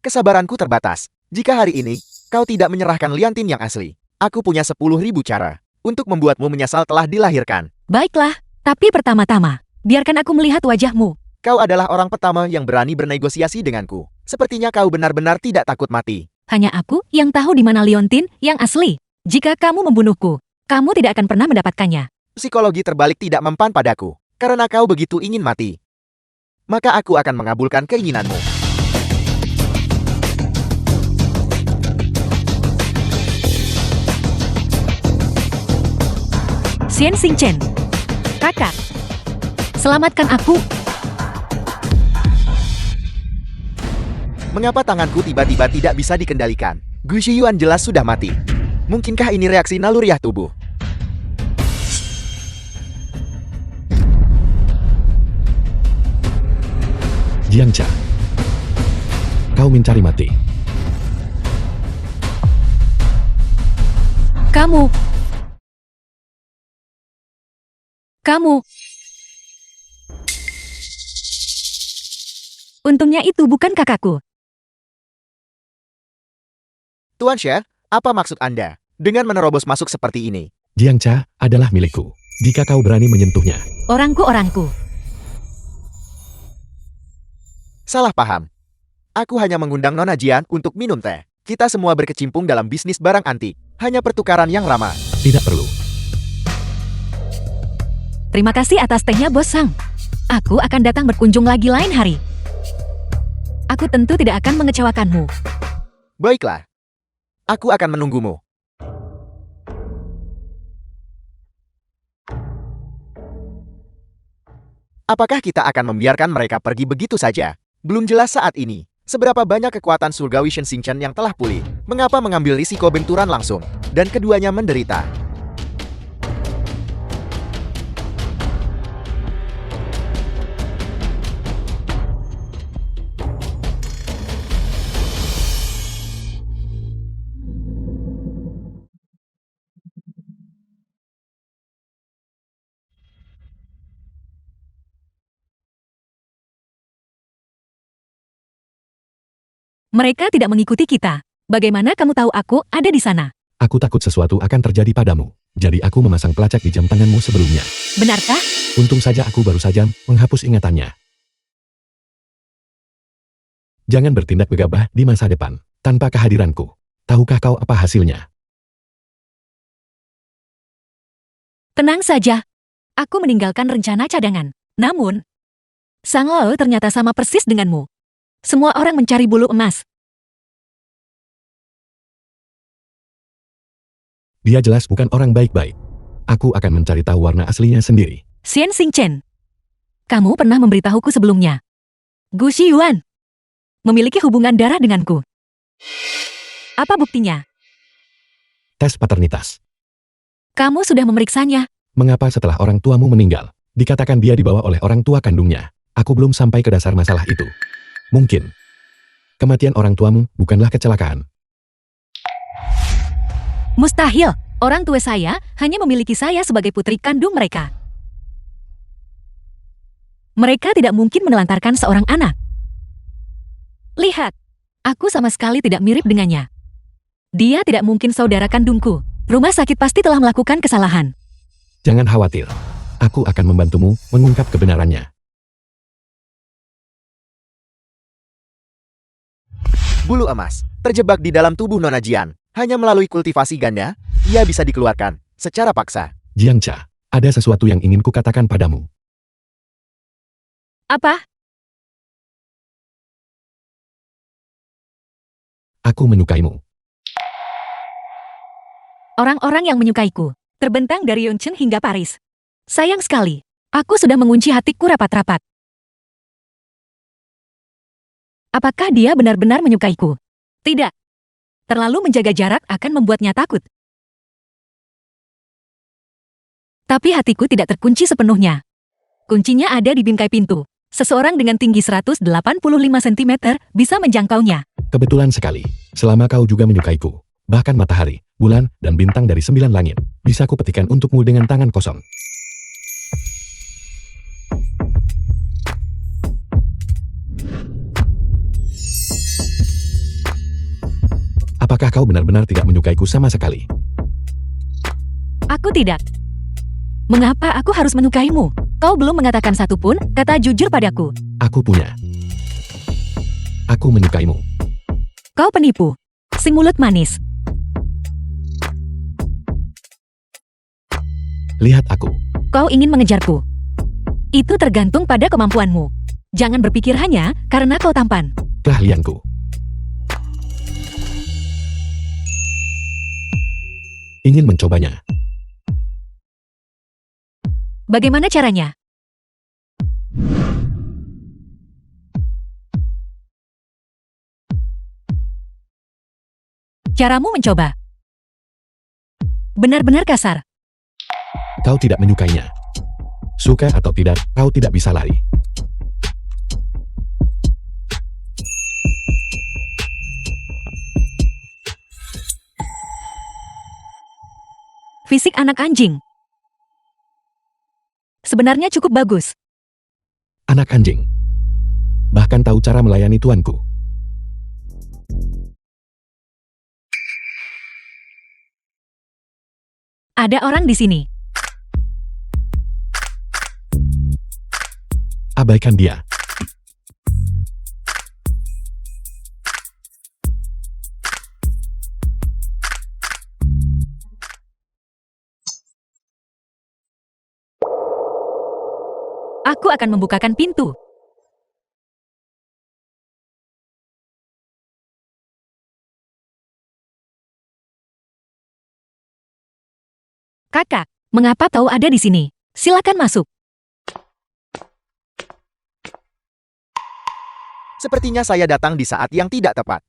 Kesabaranku terbatas. Jika hari ini, kau tidak menyerahkan liantin yang asli, aku punya 10.000 cara untuk membuatmu menyesal telah dilahirkan. Baiklah, tapi pertama-tama, biarkan aku melihat wajahmu. Kau adalah orang pertama yang berani bernegosiasi denganku. Sepertinya kau benar-benar tidak takut mati. Hanya aku yang tahu di mana liontin yang asli. Jika kamu membunuhku, kamu tidak akan pernah mendapatkannya. Psikologi terbalik tidak mempan padaku, karena kau begitu ingin mati. Maka aku akan mengabulkan keinginanmu. Xin Xingchen, kakak, selamatkan aku. Mengapa tanganku tiba-tiba tidak bisa dikendalikan? Gu Shiyuan jelas sudah mati. Mungkinkah ini reaksi naluriah tubuh? Jiang Cha, kau mencari mati. Kamu. Untungnya itu bukan kakakku. Tuan Xie, apa maksud Anda dengan menerobos masuk seperti ini? Jiang Cha adalah milikku. Jika kau berani menyentuhnya, Orangku. Salah paham. Aku hanya mengundang Nona Jian untuk minum teh. Kita semua berkecimpung dalam bisnis barang antik. Hanya pertukaran yang ramah. tidak perlu. Terima kasih atas tehnya, Bos Zhang. Aku akan datang berkunjung lagi lain hari. Aku tentu tidak akan mengecewakanmu. Baiklah. Aku akan menunggumu. Apakah kita akan membiarkan mereka pergi begitu saja? Belum jelas saat ini. Seberapa banyak kekuatan surgawi Shen Xingchen yang telah pulih? Mengapa mengambil risiko benturan langsung? Dan keduanya menderita. Mereka tidak mengikuti kita. Bagaimana kamu tahu aku ada di sana? Aku takut sesuatu akan terjadi padamu. Jadi aku memasang pelacak di jam tanganmu sebelumnya. Benarkah? Untung saja aku baru saja menghapus ingatannya. Jangan bertindak gegabah di masa depan, tanpa kehadiranku. Tahukah kau apa hasilnya? Tenang saja. Aku meninggalkan rencana cadangan. Namun, Sang Lao ternyata sama persis denganmu. Semua orang mencari bulu emas. Dia jelas bukan orang baik-baik. Aku akan mencari tahu warna aslinya sendiri. Xian Xingchen. Kamu pernah memberitahuku sebelumnya. Gu Xiyuan memiliki hubungan darah denganku. Apa buktinya? Tes paternitas. Kamu sudah memeriksanya. Mengapa setelah orang tuamu meninggal, dikatakan dia dibawa oleh orang tua kandungnya? Aku belum sampai ke dasar masalah itu. Mungkin kematian orang tuamu bukanlah kecelakaan. Mustahil. Orang tua saya hanya memiliki saya sebagai putri kandung mereka. Mereka tidak mungkin menelantarkan seorang anak. Lihat, aku sama sekali tidak mirip dengannya. Dia tidak mungkin saudara kandungku. Rumah sakit pasti telah melakukan kesalahan. Jangan khawatir. Aku akan membantumu mengungkap kebenarannya. Bulu emas terjebak di dalam tubuh Nona Jian. Hanya melalui kultivasi ganda, ia bisa dikeluarkan secara paksa. Jiangcha, ada sesuatu yang ingin kukatakan padamu. Apa? Aku menyukaimu. Orang-orang yang menyukaiku terbentang dari Yongchen hingga Paris. Sayang sekali, aku sudah mengunci hatiku rapat-rapat. Apakah dia benar-benar menyukaiku? Tidak. Terlalu menjaga jarak akan membuatnya takut. Tapi hatiku tidak terkunci sepenuhnya. Kuncinya ada di bingkai pintu. Seseorang dengan tinggi 185 cm bisa menjangkaunya. Kebetulan sekali, selama kau juga menyukaiku. Bahkan matahari, bulan, dan bintang dari 9 langit, bisa kupetikan untukmu dengan tangan kosong. Apakah kau benar-benar tidak menyukaiku sama sekali? Aku tidak. Mengapa aku harus menyukaimu? Kau belum mengatakan satupun kata jujur padaku. Aku punya. Aku menyukaimu. Kau penipu. Si mulut manis. Lihat aku. Kau ingin mengejarku. Itu tergantung pada kemampuanmu. Jangan berpikir hanya karena kau tampan. Keahlianku. Ingin mencobanya. Bagaimana caranya? Caramu mencoba. Benar-benar kasar. Kau tidak menyukainya. Suka atau tidak, kau tidak bisa lari. Fisik anak anjing. Sebenarnya cukup bagus. Anak anjing. Bahkan tahu cara melayani tuanku. Ada orang di sini. Abaikan dia. Aku akan membukakan pintu. Kakak, mengapa kau ada di sini? Silakan masuk. Sepertinya saya datang di saat yang tidak tepat.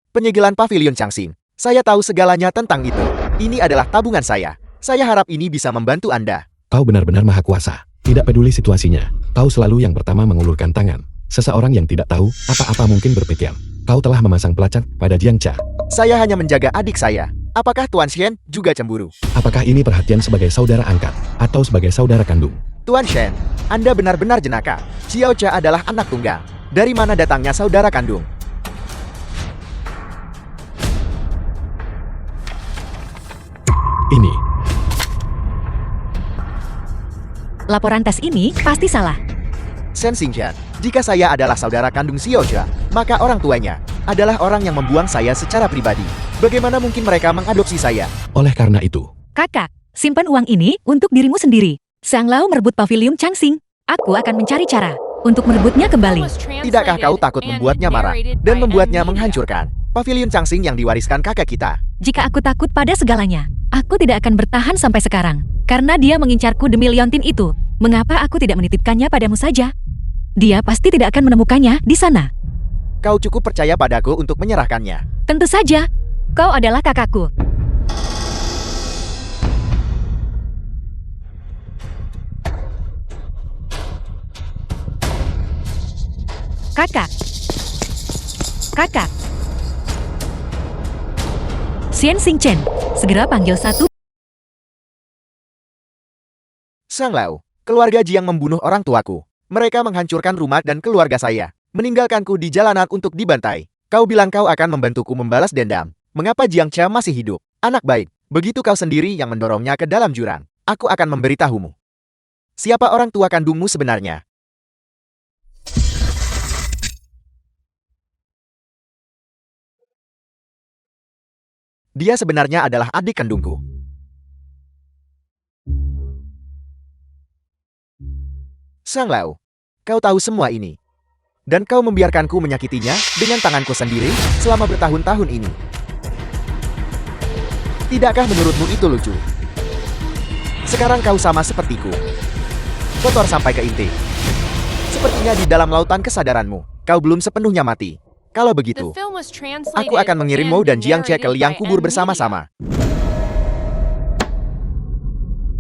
Penyegelan pavilion Changxing. Saya tahu segalanya tentang itu. Ini adalah tabungan saya. Saya harap ini bisa membantu Anda. Kau benar-benar maha kuasa. Tidak peduli situasinya. Kau selalu yang pertama mengulurkan tangan. Seseorang yang tidak tahu apa-apa mungkin berpikir. Kau telah memasang pelacak pada Jiangcha. Saya hanya menjaga adik saya. Apakah Tuan Shen juga cemburu? Apakah ini perhatian sebagai saudara angkat atau sebagai saudara kandung? Tuan Shen, Anda benar-benar jenaka. Xiao Cha adalah anak tunggal. Dari mana datangnya saudara kandung? Ini. Laporan tes ini pasti salah. Shen Xingjian, jika saya adalah saudara kandung Xiao Cha, maka orang tuanya adalah orang yang membuang saya secara pribadi. Bagaimana mungkin mereka mengadopsi saya? Oleh karena itu, Kakak, simpan uang ini untuk dirimu sendiri. Sang Lao merebut pavilion Changxing. Aku akan mencari cara untuk merebutnya kembali. Tidakkah kau takut membuatnya marah dan membuatnya menghancurkan? Pavilion Changxing yang diwariskan kakek kita. Jika aku takut pada segalanya, aku tidak akan bertahan sampai sekarang. Karena dia mengincarku demi liontin itu, mengapa aku tidak menitipkannya padamu saja? Dia pasti tidak akan menemukannya di sana. Kau cukup percaya padaku untuk menyerahkannya. Tentu saja, kau adalah kakakku. Kakak. Kakak. Xian Xingchen, segera panggil satu. Sang Lao, keluarga Jiang membunuh orang tuaku. Mereka menghancurkan rumah dan keluarga saya, meninggalkanku di jalanan untuk dibantai. Kau bilang kau akan membantuku membalas dendam. Mengapa Jiang Cha masih hidup? Anak baik, begitu kau sendiri yang mendorongnya ke dalam jurang. Aku akan memberitahumu. Siapa orang tua kandungmu sebenarnya? Dia sebenarnya adalah adik kandungku. Sang Lao, kau tahu semua ini. Dan kau membiarkanku menyakitinya dengan tanganku sendiri selama bertahun-tahun ini. Tidakkah menurutmu itu lucu? Sekarang kau sama sepertiku. Kotor sampai ke inti. Sepertinya di dalam lautan kesadaranmu, kau belum sepenuhnya mati. Kalau The begitu, film was translated aku akan mengirim Mo dan Jiang Che ke narrated liang by kubur M bersama-sama.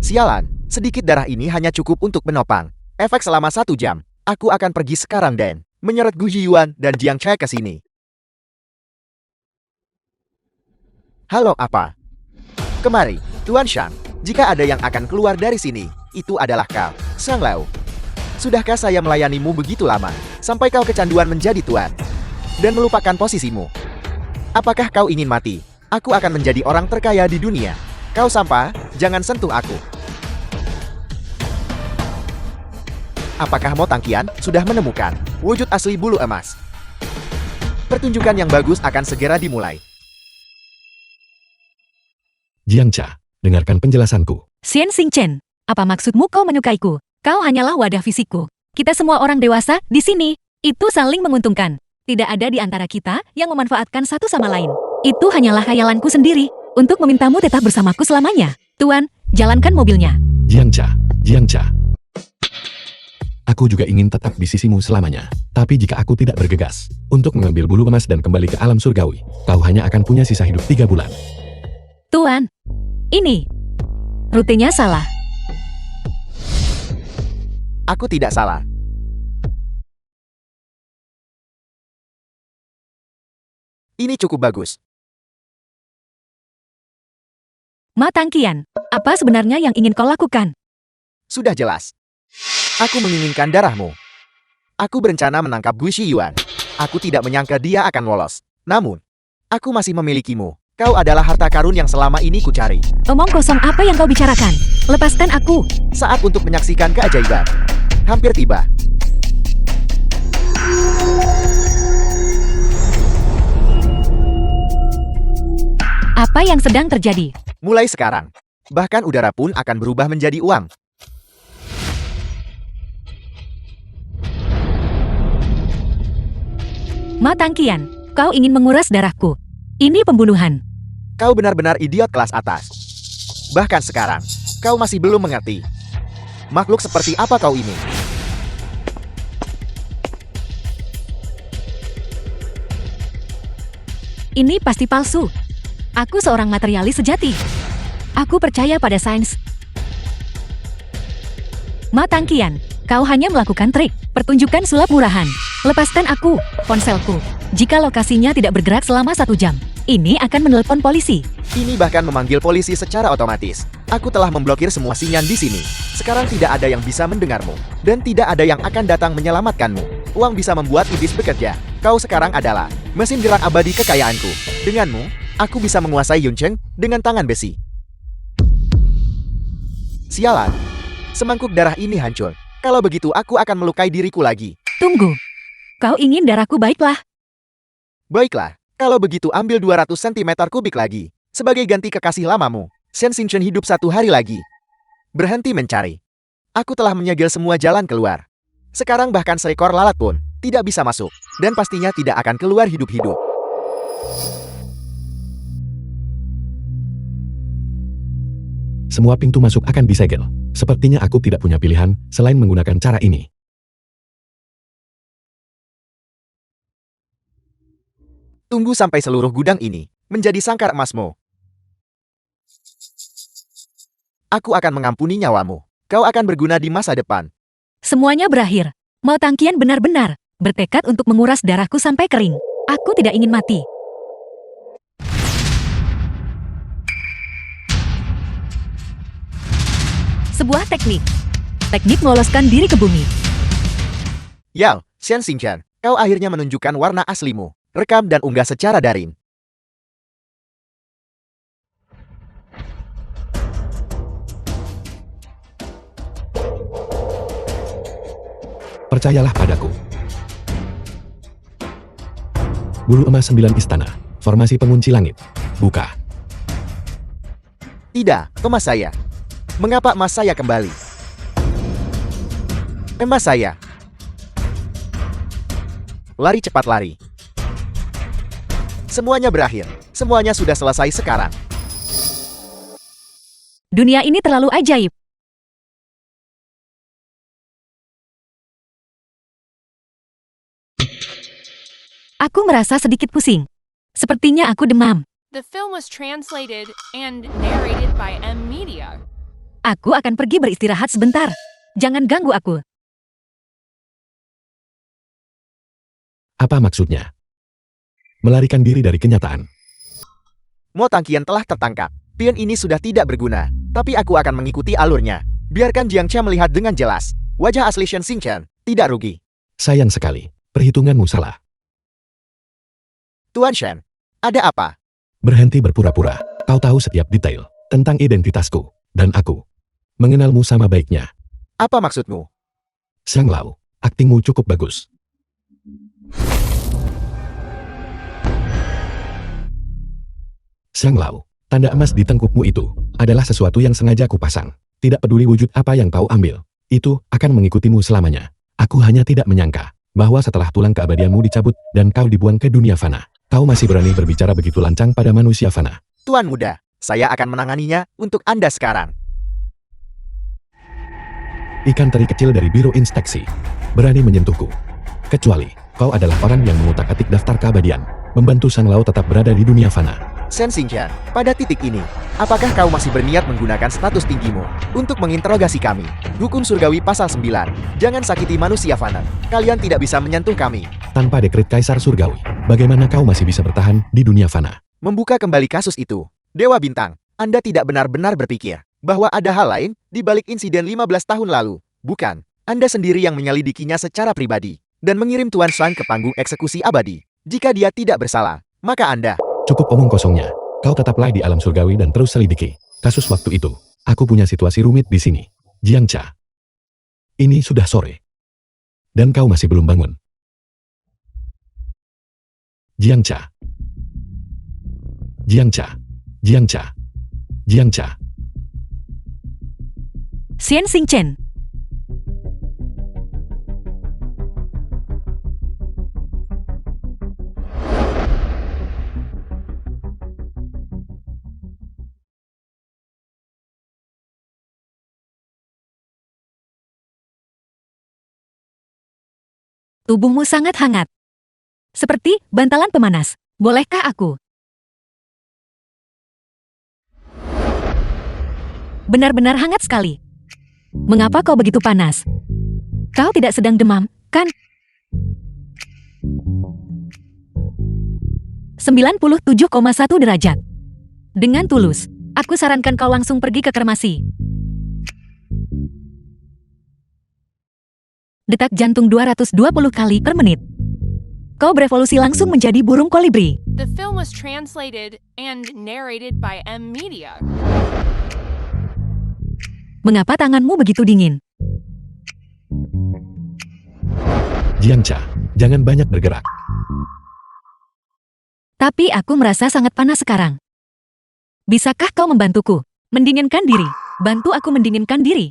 Sialan, sedikit darah ini hanya cukup untuk menopang. Efek selama 1 jam. Aku akan pergi sekarang dan menyeret Gu Yuan dan Jiang Che ke sini. Halo apa? Kemari, Tuan Shang. Jika ada yang akan keluar dari sini, itu adalah kau, Sang Lao. Sudahkah saya melayanimu begitu lama, sampai kau kecanduan menjadi tuan? Dan melupakan posisimu. Apakah kau ingin mati? Aku akan menjadi orang terkaya di dunia. Kau sampah, jangan sentuh aku. Apakah Mo Tangqian sudah menemukan wujud asli bulu emas? Pertunjukan yang bagus akan segera dimulai. Jiang Cha, dengarkan penjelasanku. Xian Xingchen, apa maksudmu kau menyukaiku? Kau hanyalah wadah fisikku. Kita semua orang dewasa di sini. Itu saling menguntungkan. Tidak ada di antara kita yang memanfaatkan satu sama lain. Itu hanyalah khayalanku sendiri untuk memintamu tetap bersamaku selamanya. Tuan, jalankan mobilnya. Jiang Cha, Jiang Cha. Aku juga ingin tetap di sisimu selamanya. Tapi jika aku tidak bergegas untuk mengambil bulu emas dan kembali ke alam surgawi, kau hanya akan punya sisa hidup 3 bulan. Tuan, ini rutenya salah. Aku tidak salah. Ini cukup bagus. Ma Tangqian, apa sebenarnya yang ingin kau lakukan? Sudah jelas. Aku menginginkan darahmu. Aku berencana menangkap Gu Yuan. Aku tidak menyangka dia akan lolos. Namun, aku masih memilikimu. Kau adalah harta karun yang selama ini kucari. Omong kosong apa yang kau bicarakan? Lepaskan aku. Saat untuk menyaksikan keajaiban. Hampir tiba. Apa yang sedang terjadi? Mulai sekarang, bahkan udara pun akan berubah menjadi uang. Ma Tangqian, kau ingin menguras darahku. Ini pembunuhan. Kau benar-benar idiot kelas atas. Bahkan sekarang, kau masih belum mengerti. Makhluk seperti apa kau ini? Ini pasti palsu. Aku seorang materialis sejati. Aku percaya pada sains. Ma Tangqian, kau hanya melakukan trik, pertunjukan sulap murahan. Lepaskan aku, ponselku. Jika lokasinya tidak bergerak selama 1 jam, ini akan menelpon polisi. Ini bahkan memanggil polisi secara otomatis. Aku telah memblokir semua sinyal di sini. Sekarang tidak ada yang bisa mendengarmu. Dan tidak ada yang akan datang menyelamatkanmu. Uang bisa membuat iblis bekerja. Kau sekarang adalah mesin gerak abadi kekayaanku. Denganmu, aku bisa menguasai Yuncheng dengan tangan besi. Sialan. Semangkuk darah ini hancur. Kalau begitu aku akan melukai diriku lagi. Tunggu. Kau ingin darahku, baiklah. Baiklah, kalau begitu ambil 200 cm kubik lagi. Sebagai ganti kekasih lamamu, Xian Xingchen hidup 1 hari lagi. Berhenti mencari. Aku telah menyegel semua jalan keluar. Sekarang bahkan seekor lalat pun tidak bisa masuk. Dan pastinya tidak akan keluar hidup-hidup. semua pintu masuk akan disegel. Sepertinya aku tidak punya pilihan selain menggunakan cara ini. Tunggu sampai seluruh gudang ini menjadi sangkar emasmu. Aku akan mengampuni nyawamu. Kau akan berguna di masa depan. Semuanya berakhir. Mao Tangqian benar-benar bertekad untuk menguras darahku sampai kering. Aku tidak ingin mati. Sebuah teknik. Teknik meloloskan diri ke bumi. Yao, Shen Xingqian, kau akhirnya menunjukkan warna aslimu. Rekam dan unggah secara daring. Percayalah padaku. Bulu emas 9 istana. Formasi pengunci langit. Buka. Tidak, emas saya. Mengapa emas saya kembali? Emas saya. Lari cepat lari. Semuanya berakhir. Semuanya sudah selesai sekarang. Dunia ini terlalu ajaib. Aku merasa sedikit pusing. Sepertinya aku demam. The film was translated and narrated by M Media. Aku akan pergi beristirahat sebentar. Jangan ganggu aku. Apa maksudnya? Melarikan diri dari kenyataan. Mo Tangqian telah tertangkap. Pion ini sudah tidak berguna. Tapi aku akan mengikuti alurnya. Biarkan Jiang Cha melihat dengan jelas. Wajah asli Shen Xingqian tidak rugi. Sayang sekali. Perhitunganmu salah. Tuan Shen, ada apa? Berhenti berpura-pura. Kau tahu setiap detail tentang identitasku. Dan aku mengenalmu sama baiknya. Apa maksudmu? Xiang Lao, aktingmu cukup bagus. Xiang Lao, tanda emas di tengkukmu itu adalah sesuatu yang sengaja kupasang. Tidak peduli wujud apa yang kau ambil, itu akan mengikutimu selamanya. Aku hanya tidak menyangka bahwa setelah tulang keabadianmu dicabut dan kau dibuang ke dunia fana, kau masih berani berbicara begitu lancang pada manusia fana. Tuan muda, saya akan menanganinya untuk Anda sekarang. Ikan teri kecil dari Biro Inspeksi berani menyentuhku. Kecuali kau adalah orang yang mengutak-atik daftar keabadian, membantu Sang Lao tetap berada di dunia fana. Shen Xingqian, pada titik ini, apakah kau masih berniat menggunakan status tinggimu untuk menginterogasi kami? Hukum surgawi pasal 9, jangan sakiti manusia fana. Kalian tidak bisa menyentuh kami. Tanpa dekret Kaisar Surgawi, bagaimana kau masih bisa bertahan di dunia fana? Membuka kembali kasus itu. Dewa Bintang, Anda tidak benar-benar berpikir bahwa ada hal lain di balik insiden 15 tahun lalu. Bukan, Anda sendiri yang menyelidikinya secara pribadi dan mengirim Tuan Shan ke panggung eksekusi abadi. Jika dia tidak bersalah, maka Anda... Cukup omong kosongnya. Kau tetaplah di alam surgawi dan terus selidiki kasus waktu itu. Aku punya situasi rumit di sini. Jiang Cha. Ini sudah sore. Dan kau masih belum bangun. Jiang Cha. Jiang Cha. Jiang Cha. Jiang Cha. Shen Xingqian. Tubuhmu sangat hangat. Seperti bantalan pemanas. Bolehkah aku? Benar-benar hangat sekali. Mengapa kau begitu panas? Kau tidak sedang demam, kan? 97,1 derajat. Dengan tulus, aku sarankan kau langsung pergi ke kremasi. Detak jantung 220 kali per menit. Kau berevolusi langsung menjadi burung kolibri. The film was translated and narrated by M Media. Mengapa tanganmu begitu dingin? Jiang Cha, jangan banyak bergerak. Tapi aku merasa sangat panas sekarang. Bisakah kau membantuku? Mendinginkan diri. Bantu aku mendinginkan diri.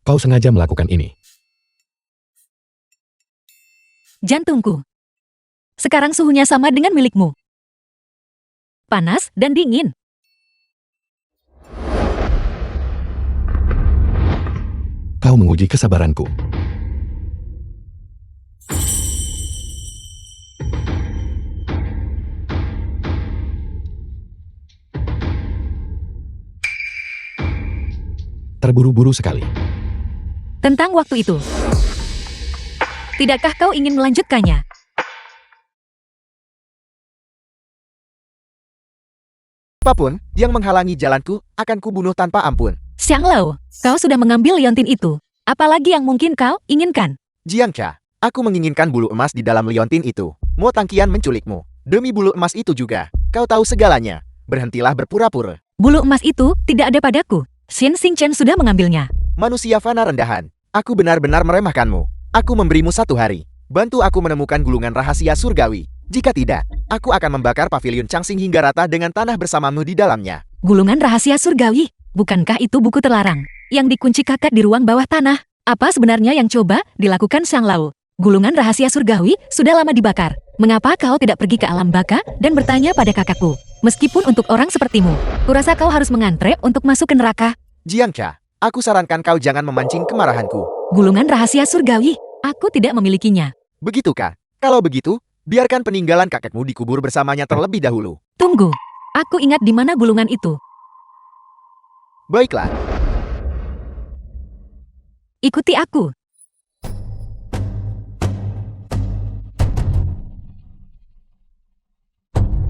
Kau sengaja melakukan ini. Jantungku. Sekarang suhunya sama dengan milikmu. panas, dan dingin. Kau menguji kesabaranku. Terburu-buru sekali. Tentang waktu itu. Tidakkah kau ingin melanjutkannya? Apapun yang menghalangi jalanku akan kubunuh tanpa ampun. Xiang Lao, kau sudah mengambil liontin itu. Apalagi yang mungkin kau inginkan? Jiangcha, aku menginginkan bulu emas di dalam liontin itu. Mo Tangqian menculikmu. Demi bulu emas itu juga. Kau tahu segalanya. Berhentilah berpura-pura. Bulu emas itu tidak ada padaku. Xin Xingchen sudah mengambilnya. Manusia fana rendahan. Aku benar-benar meremehkanmu. Aku memberimu 1 hari. Bantu aku menemukan gulungan rahasia surgawi. Jika tidak, aku akan membakar pavilion Changxing hingga rata dengan tanah bersamamu di dalamnya. Gulungan rahasia surgawi. Bukankah itu buku terlarang? Yang dikunci kakak di ruang bawah tanah. Apa sebenarnya yang coba dilakukan Xiang Lao? Gulungan rahasia surgawi sudah lama dibakar. Mengapa kau tidak pergi ke alam baka dan bertanya pada kakakku? Meskipun untuk orang sepertimu, kurasa kau harus mengantre untuk masuk ke neraka. Jiangcha, aku sarankan kau jangan memancing kemarahanku. Gulungan rahasia surgawi. Aku tidak memilikinya. Begitukah? Kalau begitu, biarkan peninggalan kakekmu dikubur bersamanya terlebih dahulu. Tunggu. Aku ingat di mana gulungan itu. Baiklah. Ikuti aku.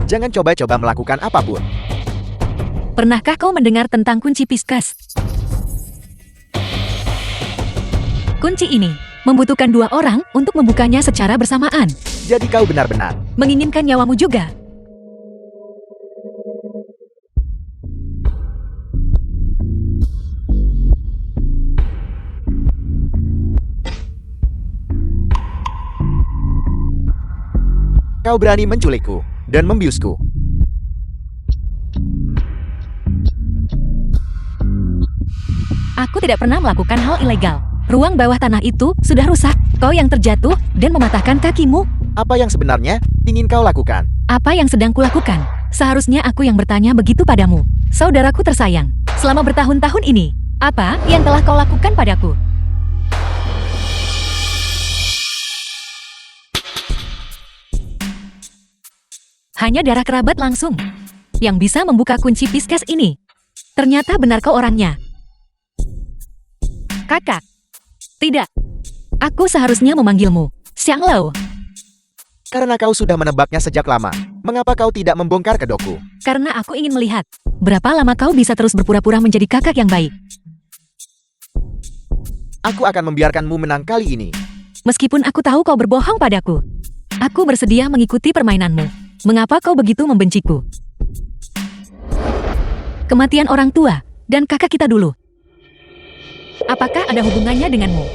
Jangan coba-coba melakukan apapun. Pernahkah kau mendengar tentang kunci Pisces? Kunci ini membutuhkan 2 orang untuk membukanya secara bersamaan. Jadi kau benar-benar Menginginkan nyawamu juga. kau berani menculikku dan membiusku. Aku tidak pernah melakukan hal ilegal. Ruang bawah tanah itu sudah rusak. Kau yang terjatuh dan mematahkan kakimu. Apa yang sebenarnya ingin kau lakukan? Apa yang sedang kulakukan? Seharusnya aku yang bertanya begitu padamu. Saudaraku tersayang, selama bertahun-tahun ini, apa yang telah kau lakukan padaku? Hanya darah kerabat langsung yang bisa membuka kunci Pisces ini. Ternyata benar kau orangnya. Kakak. Tidak. Aku seharusnya memanggilmu Xiang Lao. Karena kau sudah menebaknya sejak lama. Mengapa kau tidak membongkar kedokku? Karena aku ingin melihat berapa lama kau bisa terus berpura-pura menjadi kakak yang baik. Aku akan membiarkanmu menang kali ini. Meskipun aku tahu kau berbohong padaku. Aku bersedia mengikuti permainanmu. Mengapa kau begitu membenciku? Kematian orang tua dan kakak kita dulu. Apakah ada hubungannya denganmu?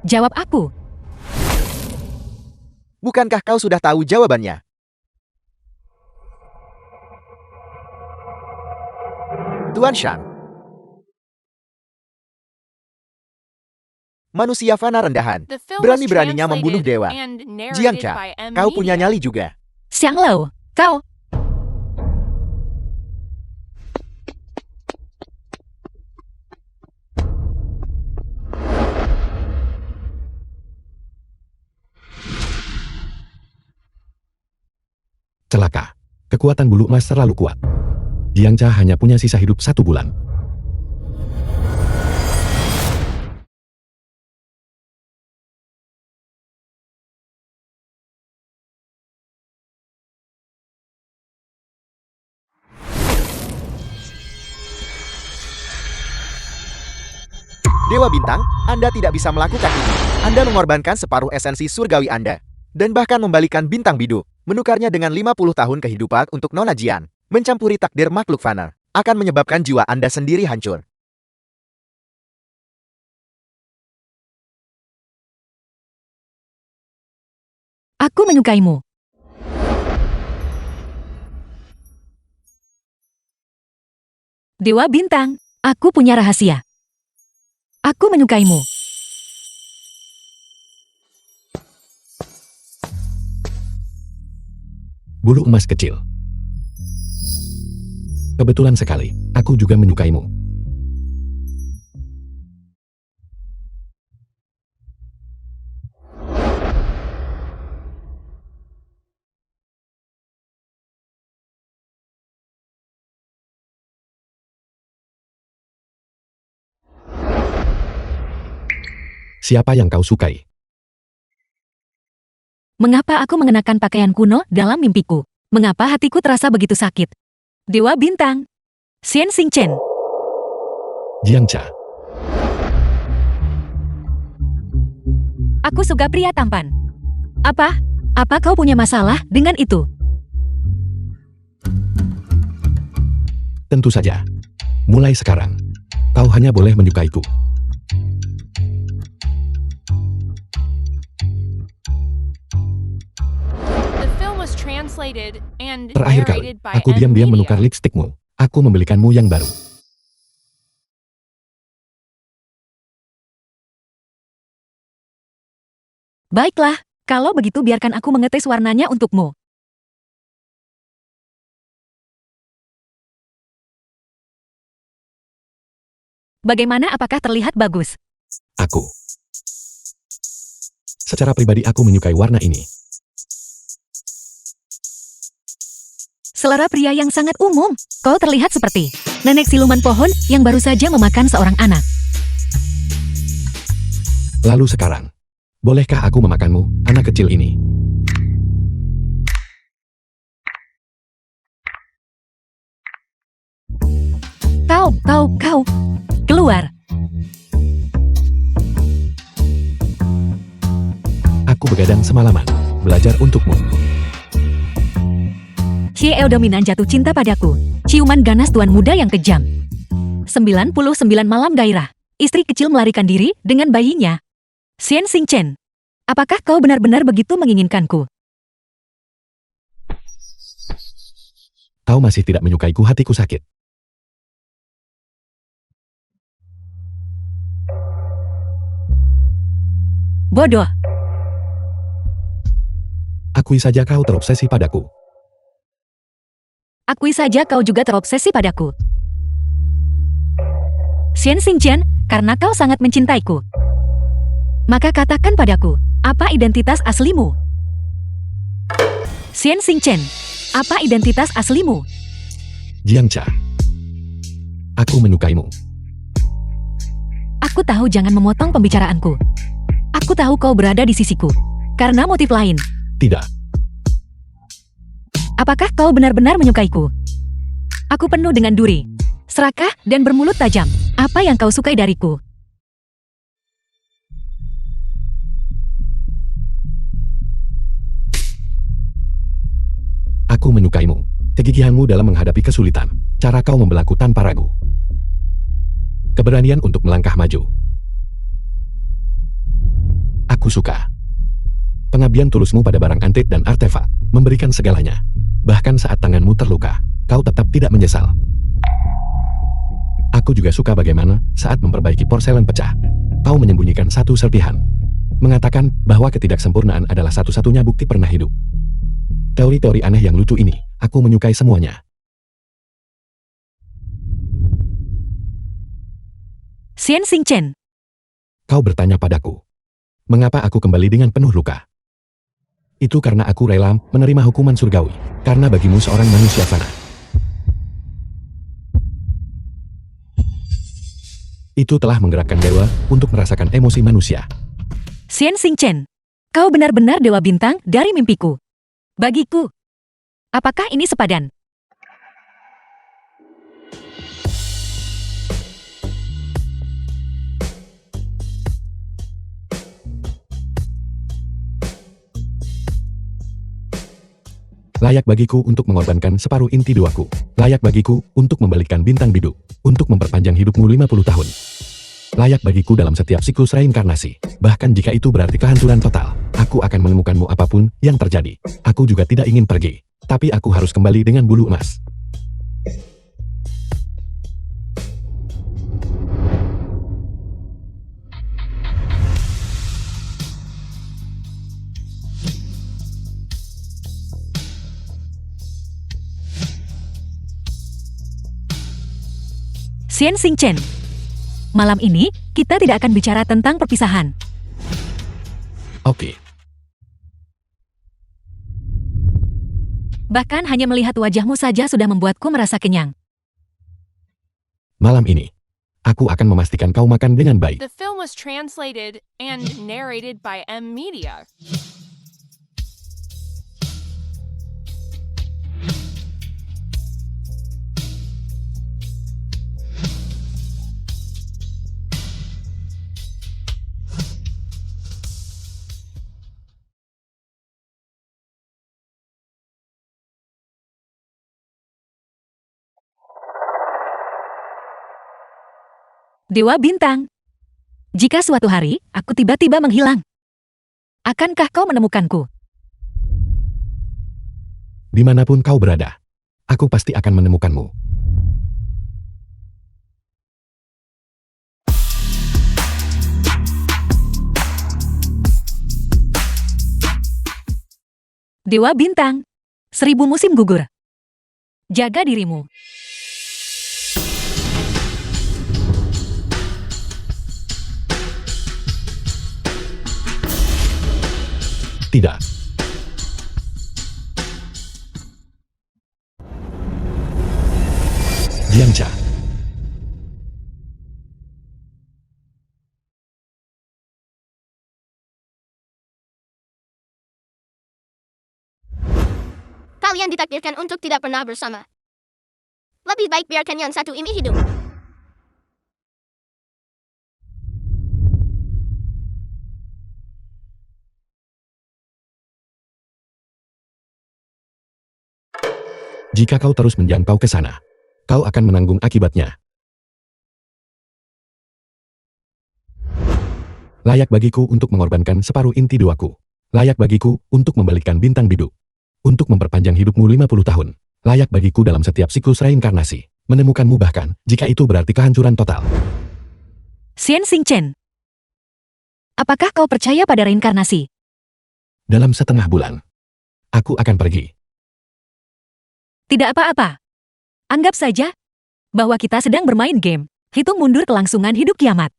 Jawab aku. Bukankah kau sudah tahu jawabannya? Tuan Shang. Manusia fana rendahan. The film was Berani-beraninya membunuh translated dewa. and narrated Jiangcha, by M. kau punya Media. nyali juga. Xiang Lao, kau. Celaka. Kekuatan bulu emas terlalu kuat. Jiangcha hanya punya sisa hidup 1 bulan. Dewa Bintang, Anda tidak bisa melakukan ini. Anda mengorbankan separuh esensi surgawi Anda. Dan bahkan membalikan bintang bidu, menukarnya dengan 50 tahun kehidupan untuk Nona Jian. Mencampuri takdir makhluk fana, akan menyebabkan jiwa Anda sendiri hancur. Aku menyukaimu. Dewa Bintang, aku punya rahasia. Aku menyukaimu. Bulu emas kecil. Kebetulan sekali, aku juga menyukaimu. Siapa yang kau sukai? Mengapa aku mengenakan pakaian kuno dalam mimpiku? Mengapa hatiku terasa begitu sakit? Dewa Bintang. Xian Xingchen. Jiangcha. Aku suka pria tampan. Apa? Apa kau punya masalah dengan itu? Tentu saja. Mulai sekarang, kau hanya boleh menyukaiku. The film was translated and Terakhir kali, narrated by aku M diam-diam Media. menukar lipstikmu. Aku membelikanmu yang baru. Baiklah, kalau begitu biarkan aku mengetes warnanya untukmu. Bagaimana, apakah terlihat bagus? Aku. Secara pribadi aku menyukai warna ini. Selera pria yang sangat umum. Kau terlihat seperti nenek siluman pohon yang baru saja memakan seorang anak. Lalu sekarang, bolehkah aku memakanmu, anak kecil ini? Kau. Keluar. Aku begadang semalaman, belajar untukmu. Xieo dominan jatuh cinta padaku. Ciuman ganas tuan muda yang kejam. 99 malam gairah. Istri kecil melarikan diri dengan bayinya. Xian Xingchen. Apakah kau benar-benar begitu menginginkanku? Kau masih tidak menyukaiku, hatiku sakit. Bodoh. Akui saja kau terobsesi padaku. Akui saja kau juga terobsesi padaku. Xian Xingchen, karena kau sangat mencintaiku. Maka katakan padaku, apa identitas aslimu? Xian Xingchen, apa identitas aslimu? Jiangcha. Aku menyukaimu. Aku tahu, jangan memotong pembicaraanku. Aku tahu kau berada di sisiku. Karena motif lain. Tidak. Apakah kau benar-benar menyukaiku? Aku penuh dengan duri, serakah, dan bermulut tajam. Apa yang kau sukai dariku? Aku menyukaimu. Kegigihanmu dalam menghadapi kesulitan. Cara kau membelaku tanpa ragu. Keberanian untuk melangkah maju. Aku suka. Pengabdian tulusmu pada barang antik dan artefak, memberikan segalanya. Bahkan saat tanganmu terluka, kau tetap tidak menyesal. Aku juga suka bagaimana saat memperbaiki porselen pecah, kau menyembunyikan satu serpihan. Mengatakan bahwa ketidaksempurnaan adalah satu-satunya bukti pernah hidup. Teori-teori aneh yang lucu ini, aku menyukai semuanya. Xian Xingchen, Kau bertanya padaku, mengapa aku kembali dengan penuh luka? Itu karena aku rela menerima hukuman surgawi, karena bagimu seorang manusia fana. Itu telah menggerakkan dewa untuk merasakan emosi manusia. Xian Xingchen, kau benar-benar dewa bintang dari mimpiku. Bagiku, apakah ini sepadan? Layak bagiku untuk mengorbankan separuh inti doaku. Layak bagiku untuk membalikkan bintang bidu. Untuk memperpanjang hidupmu 50 tahun. Layak bagiku dalam setiap siklus reinkarnasi. Bahkan jika itu berarti kehancuran total. Aku akan menemukanmu apapun yang terjadi. Aku juga tidak ingin pergi. Tapi aku harus kembali dengan bulu emas. Xian Xingchen. Malam ini, kita tidak akan bicara tentang perpisahan. Oke. Bahkan hanya melihat wajahmu saja sudah membuatku merasa kenyang. Malam ini, aku akan memastikan kau makan dengan baik. The film was translated and narrated by M Media. Dewa Bintang. Jika suatu hari, aku tiba-tiba menghilang, akankah kau menemukanku? Dimanapun kau berada, aku pasti akan menemukanmu. Dewa Bintang. 1000 musim gugur. Jaga dirimu. Tidak. Jiangcha. Kalian ditakdirkan untuk tidak pernah bersama. Lebih baik biarkan yang satu ini hidup. Jika kau terus menjangkau ke sana, kau akan menanggung akibatnya. Layak bagiku untuk mengorbankan separuh inti doaku. Layak bagiku untuk membalikkan bintang bidu. Untuk memperpanjang hidupmu 50 tahun. Layak bagiku dalam setiap siklus reinkarnasi. Menemukanmu bahkan, jika itu berarti kehancuran total. Xian Xingchen. Apakah kau percaya pada reinkarnasi? Dalam setengah bulan, aku akan pergi. Tidak apa-apa. Anggap saja bahwa kita sedang bermain game. Hitung mundur kelangsungan hidup kiamat.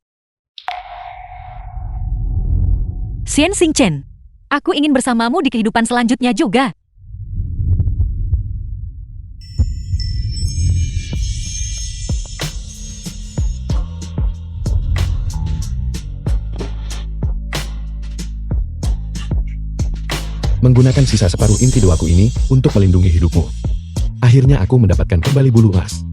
Xian Xingchen. Aku ingin bersamamu di kehidupan selanjutnya juga. Menggunakan sisa separuh inti doaku ini untuk melindungi hidupmu. Akhirnya aku mendapatkan kembali bulu emas.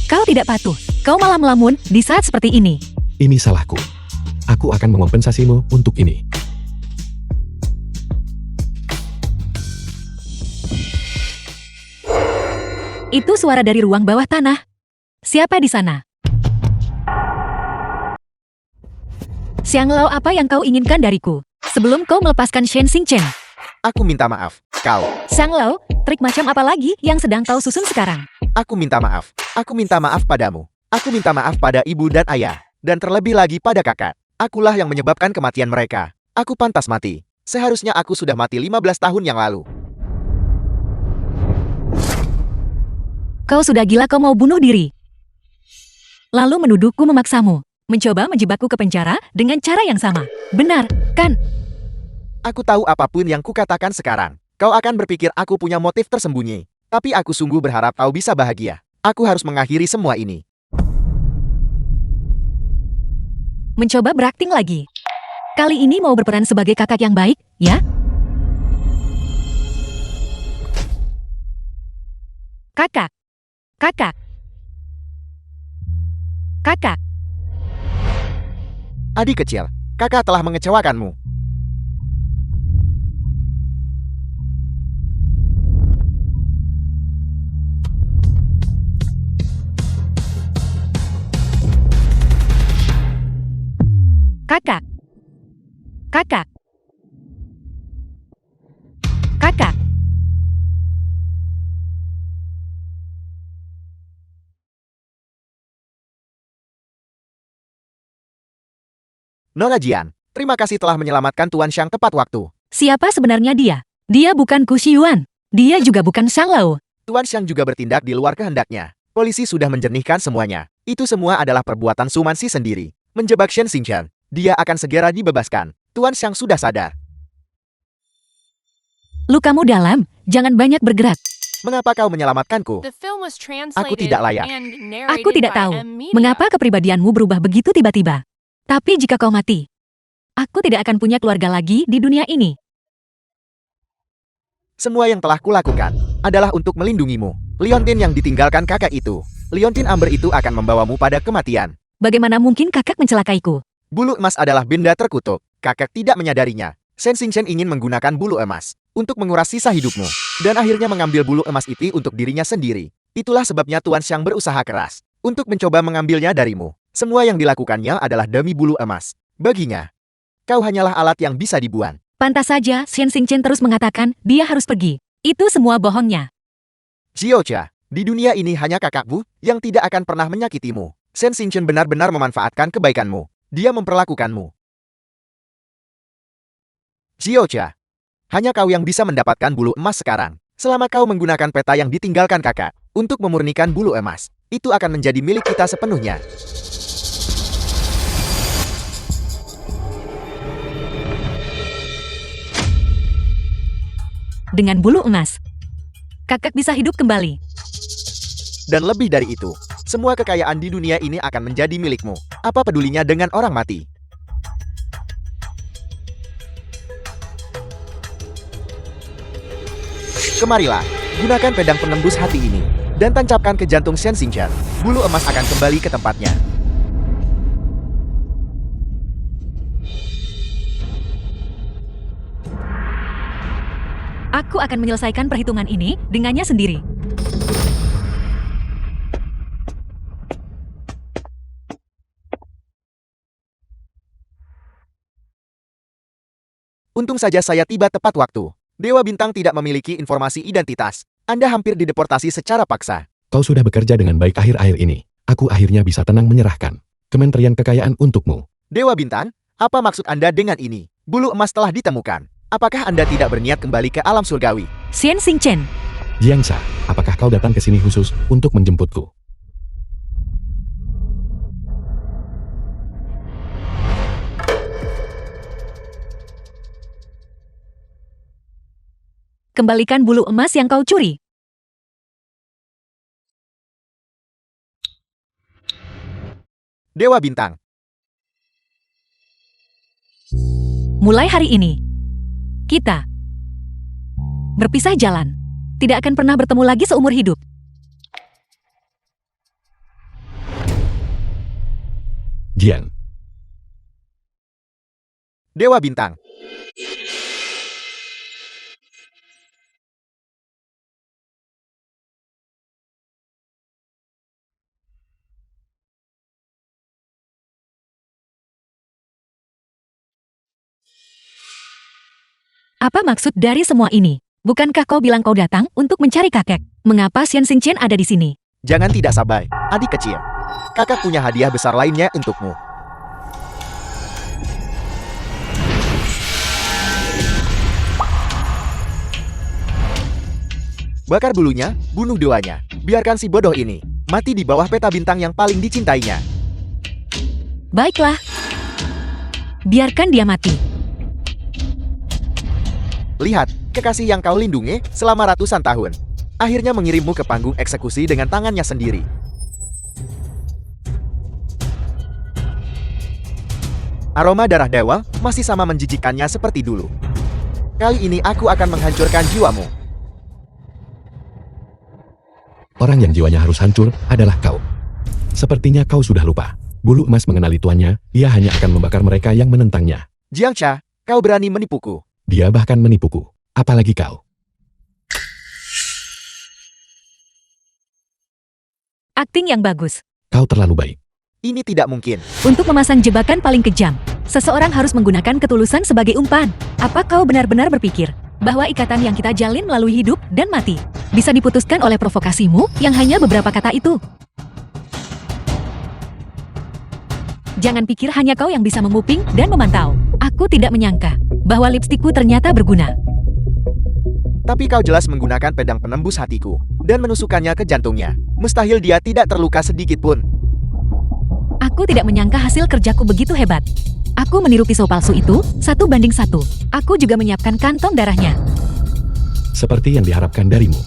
Kau tidak patuh. Kau malah melamun di saat seperti ini. Ini salahku. Aku akan mengompensasimu untuk ini. Itu suara dari ruang bawah tanah. Siapa di sana? Xiang Lao, apa yang kau inginkan dariku? Sebelum kau melepaskan Xian Xingchen. Aku minta maaf. Kau. Xiang Lao, trik macam apa lagi yang sedang kau susun sekarang? Aku minta maaf. Aku minta maaf padamu. Aku minta maaf pada ibu dan ayah. Dan terlebih lagi pada kakak. Akulah yang menyebabkan kematian mereka. Aku pantas mati. Seharusnya aku sudah mati 15 tahun yang lalu. Kau sudah gila, kau mau bunuh diri. Lalu menuduhku memaksamu. Mencoba menjebakku ke penjara dengan cara yang sama. Benar, kan? Aku tahu apapun yang kukatakan sekarang. Kau akan berpikir aku punya motif tersembunyi. Tapi aku sungguh berharap kau bisa bahagia. Aku harus mengakhiri semua ini. Mencoba berakting lagi. Kali ini mau berperan sebagai kakak yang baik, ya? Kakak. Kakak. Kakak. Adik kecil, kakak telah mengecewakanmu. Kakak. Kakak. Kakak. Nona Jian, terima kasih telah menyelamatkan Tuan Xiang tepat waktu. Siapa sebenarnya dia? Dia bukan Ku Xiyuan. Dia juga bukan Shang Lao. Tuan Xiang juga bertindak di luar kehendaknya. Polisi sudah menjernihkan semuanya. Itu semua adalah perbuatan Sumansi sendiri. Menjebak Shen Xingchen. Dia akan segera dibebaskan. Tuan Xiang sudah sadar. Lukamu dalam, jangan banyak bergerak. Mengapa kau menyelamatkanku? The film was translated tidak layak. and narrated Aku tidak by tahu M Media. mengapa kepribadianmu berubah begitu tiba-tiba. Tapi jika kau mati, aku tidak akan punya keluarga lagi di dunia ini. Semua yang telah kulakukan adalah untuk melindungimu. Leontin yang ditinggalkan kakak itu. Leontin Amber itu akan membawamu pada kematian. Bagaimana mungkin kakak mencelakaiku? Bulu emas adalah benda terkutuk. Kakak tidak menyadarinya. Shen Xingchen ingin menggunakan bulu emas untuk menguras sisa hidupmu. Dan akhirnya mengambil bulu emas itu untuk dirinya sendiri. Itulah sebabnya Tuan Xiang berusaha keras untuk mencoba mengambilnya darimu. Semua yang dilakukannya adalah demi bulu emas. Baginya, kau hanyalah alat yang bisa dibuang. Pantas saja Shen Xingchen terus mengatakan dia harus pergi. Itu semua bohongnya. Jiocha, di dunia ini hanya kakakmu yang tidak akan pernah menyakitimu. Shen Xingchen benar-benar memanfaatkan kebaikanmu. Dia memperlakukanmu. Jiocha, hanya kau yang bisa mendapatkan bulu emas sekarang. Selama kau menggunakan peta yang ditinggalkan kakak untuk memurnikan bulu emas, itu akan menjadi milik kita sepenuhnya. Dengan bulu emas, kakak bisa hidup kembali. Dan lebih dari itu, semua kekayaan di dunia ini akan menjadi milikmu. Apa pedulinya dengan orang mati? Kemarilah, gunakan pedang penembus hati ini, dan tancapkan ke jantung Shen Xingchen. Bulu emas akan kembali ke tempatnya. Aku akan menyelesaikan perhitungan ini dengannya sendiri. Untung saja saya tiba tepat waktu. Dewa Bintang tidak memiliki informasi identitas. Anda hampir dideportasi secara paksa. Kau sudah bekerja dengan baik akhir-akhir ini. Aku akhirnya bisa tenang menyerahkan Kementerian Kekayaan untukmu. Dewa Bintang, apa maksud Anda dengan ini? Bulu emas telah ditemukan. Apakah Anda tidak berniat kembali ke alam surgawi? Shen Xingchen, Jiangsa, apakah kau datang ke sini khusus untuk menjemputku? kembalikan bulu emas yang kau curi. Dewa Bintang, Mulai hari ini, kita berpisah jalan. Tidak akan pernah bertemu lagi seumur hidup. Jian, Dewa Bintang. Apa maksud dari semua ini? Bukankah kau bilang kau datang untuk mencari kakek? Mengapa Shen Xingchen ada di sini? Jangan tidak sabar, adik kecil. Kakak punya hadiah besar lainnya untukmu. Bakar bulunya, bunuh doanya. Biarkan si bodoh ini mati di bawah peta bintang yang paling dicintainya. Baiklah. Biarkan dia mati. Lihat, kekasih yang kau lindungi selama ratusan tahun. Akhirnya mengirimmu ke panggung eksekusi dengan tangannya sendiri. Aroma darah dewa masih sama menjijikkannya seperti dulu. Kali ini aku akan menghancurkan jiwamu. orang yang jiwanya harus hancur adalah kau. Sepertinya kau sudah lupa. Bulu emas mengenali tuannya, ia hanya akan membakar mereka yang menentangnya. Jiangcha, kau berani menipuku. Dia bahkan menipuku. Apalagi kau. Akting yang bagus. Kau terlalu baik. Ini tidak mungkin. Untuk memasang jebakan paling kejam, seseorang harus menggunakan ketulusan sebagai umpan. Apa kau benar-benar berpikir bahwa ikatan yang kita jalin melalui hidup dan mati bisa diputuskan oleh provokasimu yang hanya beberapa kata itu? Jangan pikir hanya kau yang bisa memuping dan memantau. Aku tidak menyangka bahwa lipstikku ternyata berguna. Tapi kau jelas menggunakan pedang penembus hatiku dan menusukkannya ke jantungnya. Mustahil dia tidak terluka sedikit pun. Aku tidak menyangka hasil kerjaku begitu hebat. Aku meniru pisau palsu itu 1:1. Aku juga menyiapkan kantong darahnya. Seperti yang diharapkan darimu.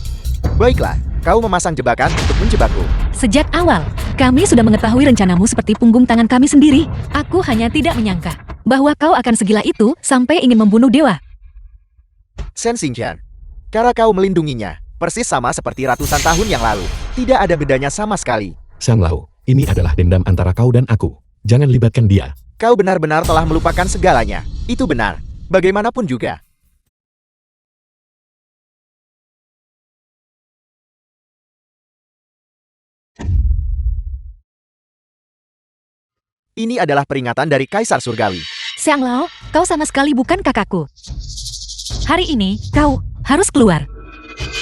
Baiklah, kau memasang jebakan untuk menjebakku. Sejak awal, kami sudah mengetahui rencanamu seperti punggung tangan kami sendiri. Aku hanya tidak menyangka bahwa kau akan segila itu sampai ingin membunuh dewa. Shen Xingqian, cara kau melindunginya, persis sama seperti ratusan tahun yang lalu. Tidak ada bedanya sama sekali. Sang Lau, ini adalah dendam antara kau dan aku. Jangan libatkan dia. Kau benar-benar telah melupakan segalanya. Itu benar. Bagaimanapun juga. Ini adalah peringatan dari Kaisar Surgawi. Xiang Lao, kau sama sekali bukan kakakku. Hari ini, kau harus keluar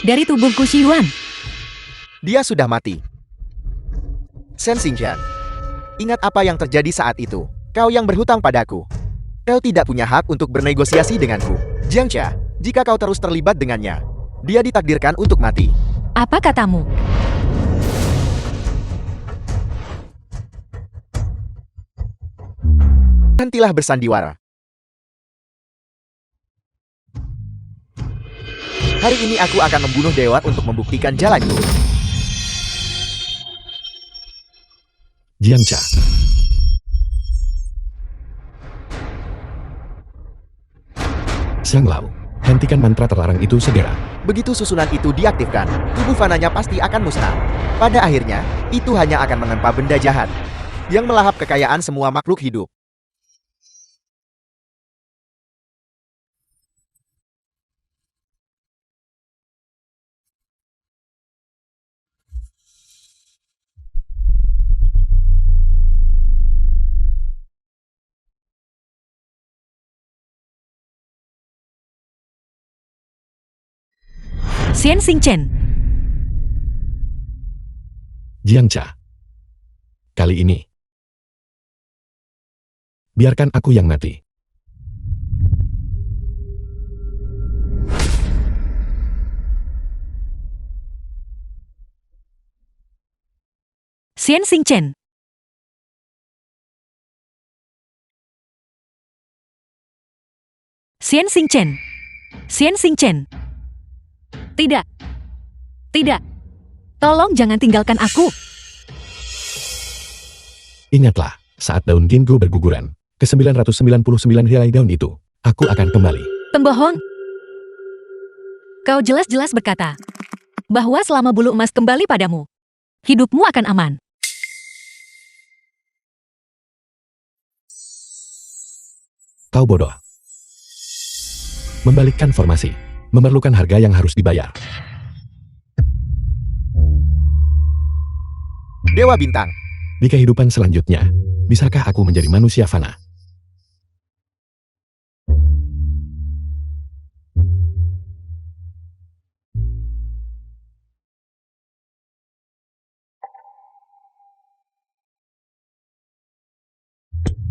dari tubuhku Xi Yuan. Dia sudah mati. Shen Xingqian, ingat apa yang terjadi saat itu. Kau yang berhutang padaku. Kau tidak punya hak untuk bernegosiasi denganku. Jiang Xia, jika kau terus terlibat dengannya, dia ditakdirkan untuk mati. Apa katamu? Hentilah bersandiwara. Hari ini aku akan membunuh dewa untuk membuktikan jalanku. Jiang Cha. Xiang Lao, hentikan mantra terlarang itu segera. Begitu susunan itu diaktifkan, tubuh fananya pasti akan musnah. Pada akhirnya, itu hanya akan menempa benda jahat yang melahap kekayaan semua makhluk hidup. Xian Xingchen. Jiang Cha. Kali ini, biarkan aku yang mati. Xian Xingchen. Xian Xingchen. Xian Xingchen. Tidak. Tidak. Tolong jangan tinggalkan aku. Ingatlah, saat daun ginkgo berguguran, ke 999 helai daun itu, aku akan kembali. Pembohong. Kau jelas-jelas berkata bahwa selama bulu emas kembali padamu, hidupmu akan aman. Kau bodoh. Membalikkan formasi, memerlukan harga yang harus dibayar. Dewa Bintang, Di kehidupan selanjutnya, bisakah aku menjadi manusia fana?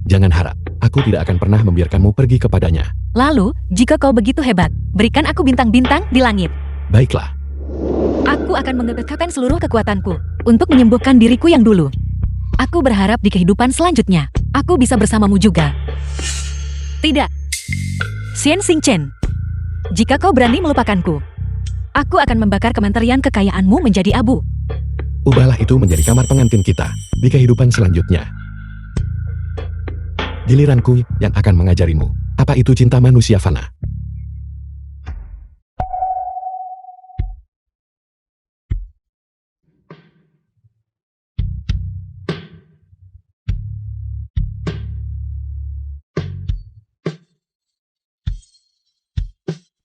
Jangan harap, aku tidak akan pernah membiarkanmu pergi kepadanya. Lalu, jika kau begitu hebat, berikan aku bintang-bintang di langit. Baiklah, Aku akan menggerakkan seluruh kekuatanku untuk menyembuhkan diriku yang dulu. Aku berharap di kehidupan selanjutnya, aku bisa bersamamu juga. Tidak. Xian Xingchen, jika kau berani melupakanku, aku akan membakar kementerian kekayaanmu menjadi abu. ubahlah itu menjadi kamar pengantin kita di kehidupan selanjutnya. Giliranku yang akan mengajarimu, apa itu cinta manusia fana.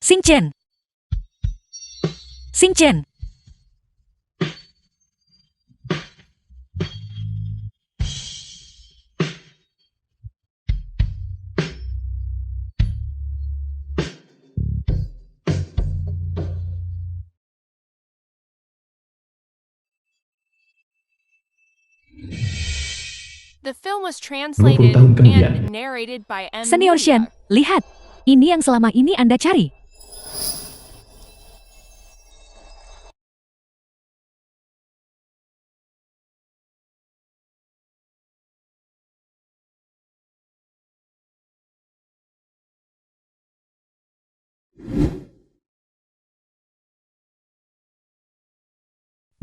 Xingchen. Xingchen. The film was translated tahun kemudian. and narrated by M. Senior Shen, Media. lihat. Ini yang selama ini Anda cari.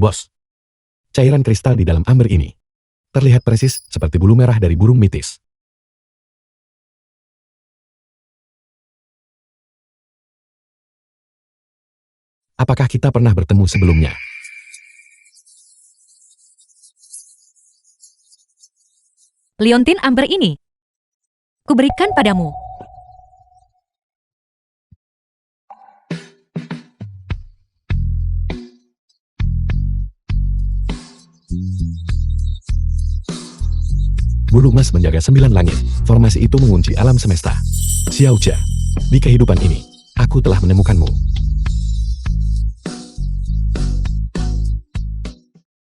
Bos, cairan kristal di dalam amber ini terlihat persis seperti bulu merah dari burung mitis. Apakah kita pernah bertemu sebelumnya? Liontin amber ini, kuberikan padamu. Bulu emas menjaga 9 langit. Formasi itu mengunci alam semesta. Xiao Jia, di kehidupan ini, aku telah menemukanmu.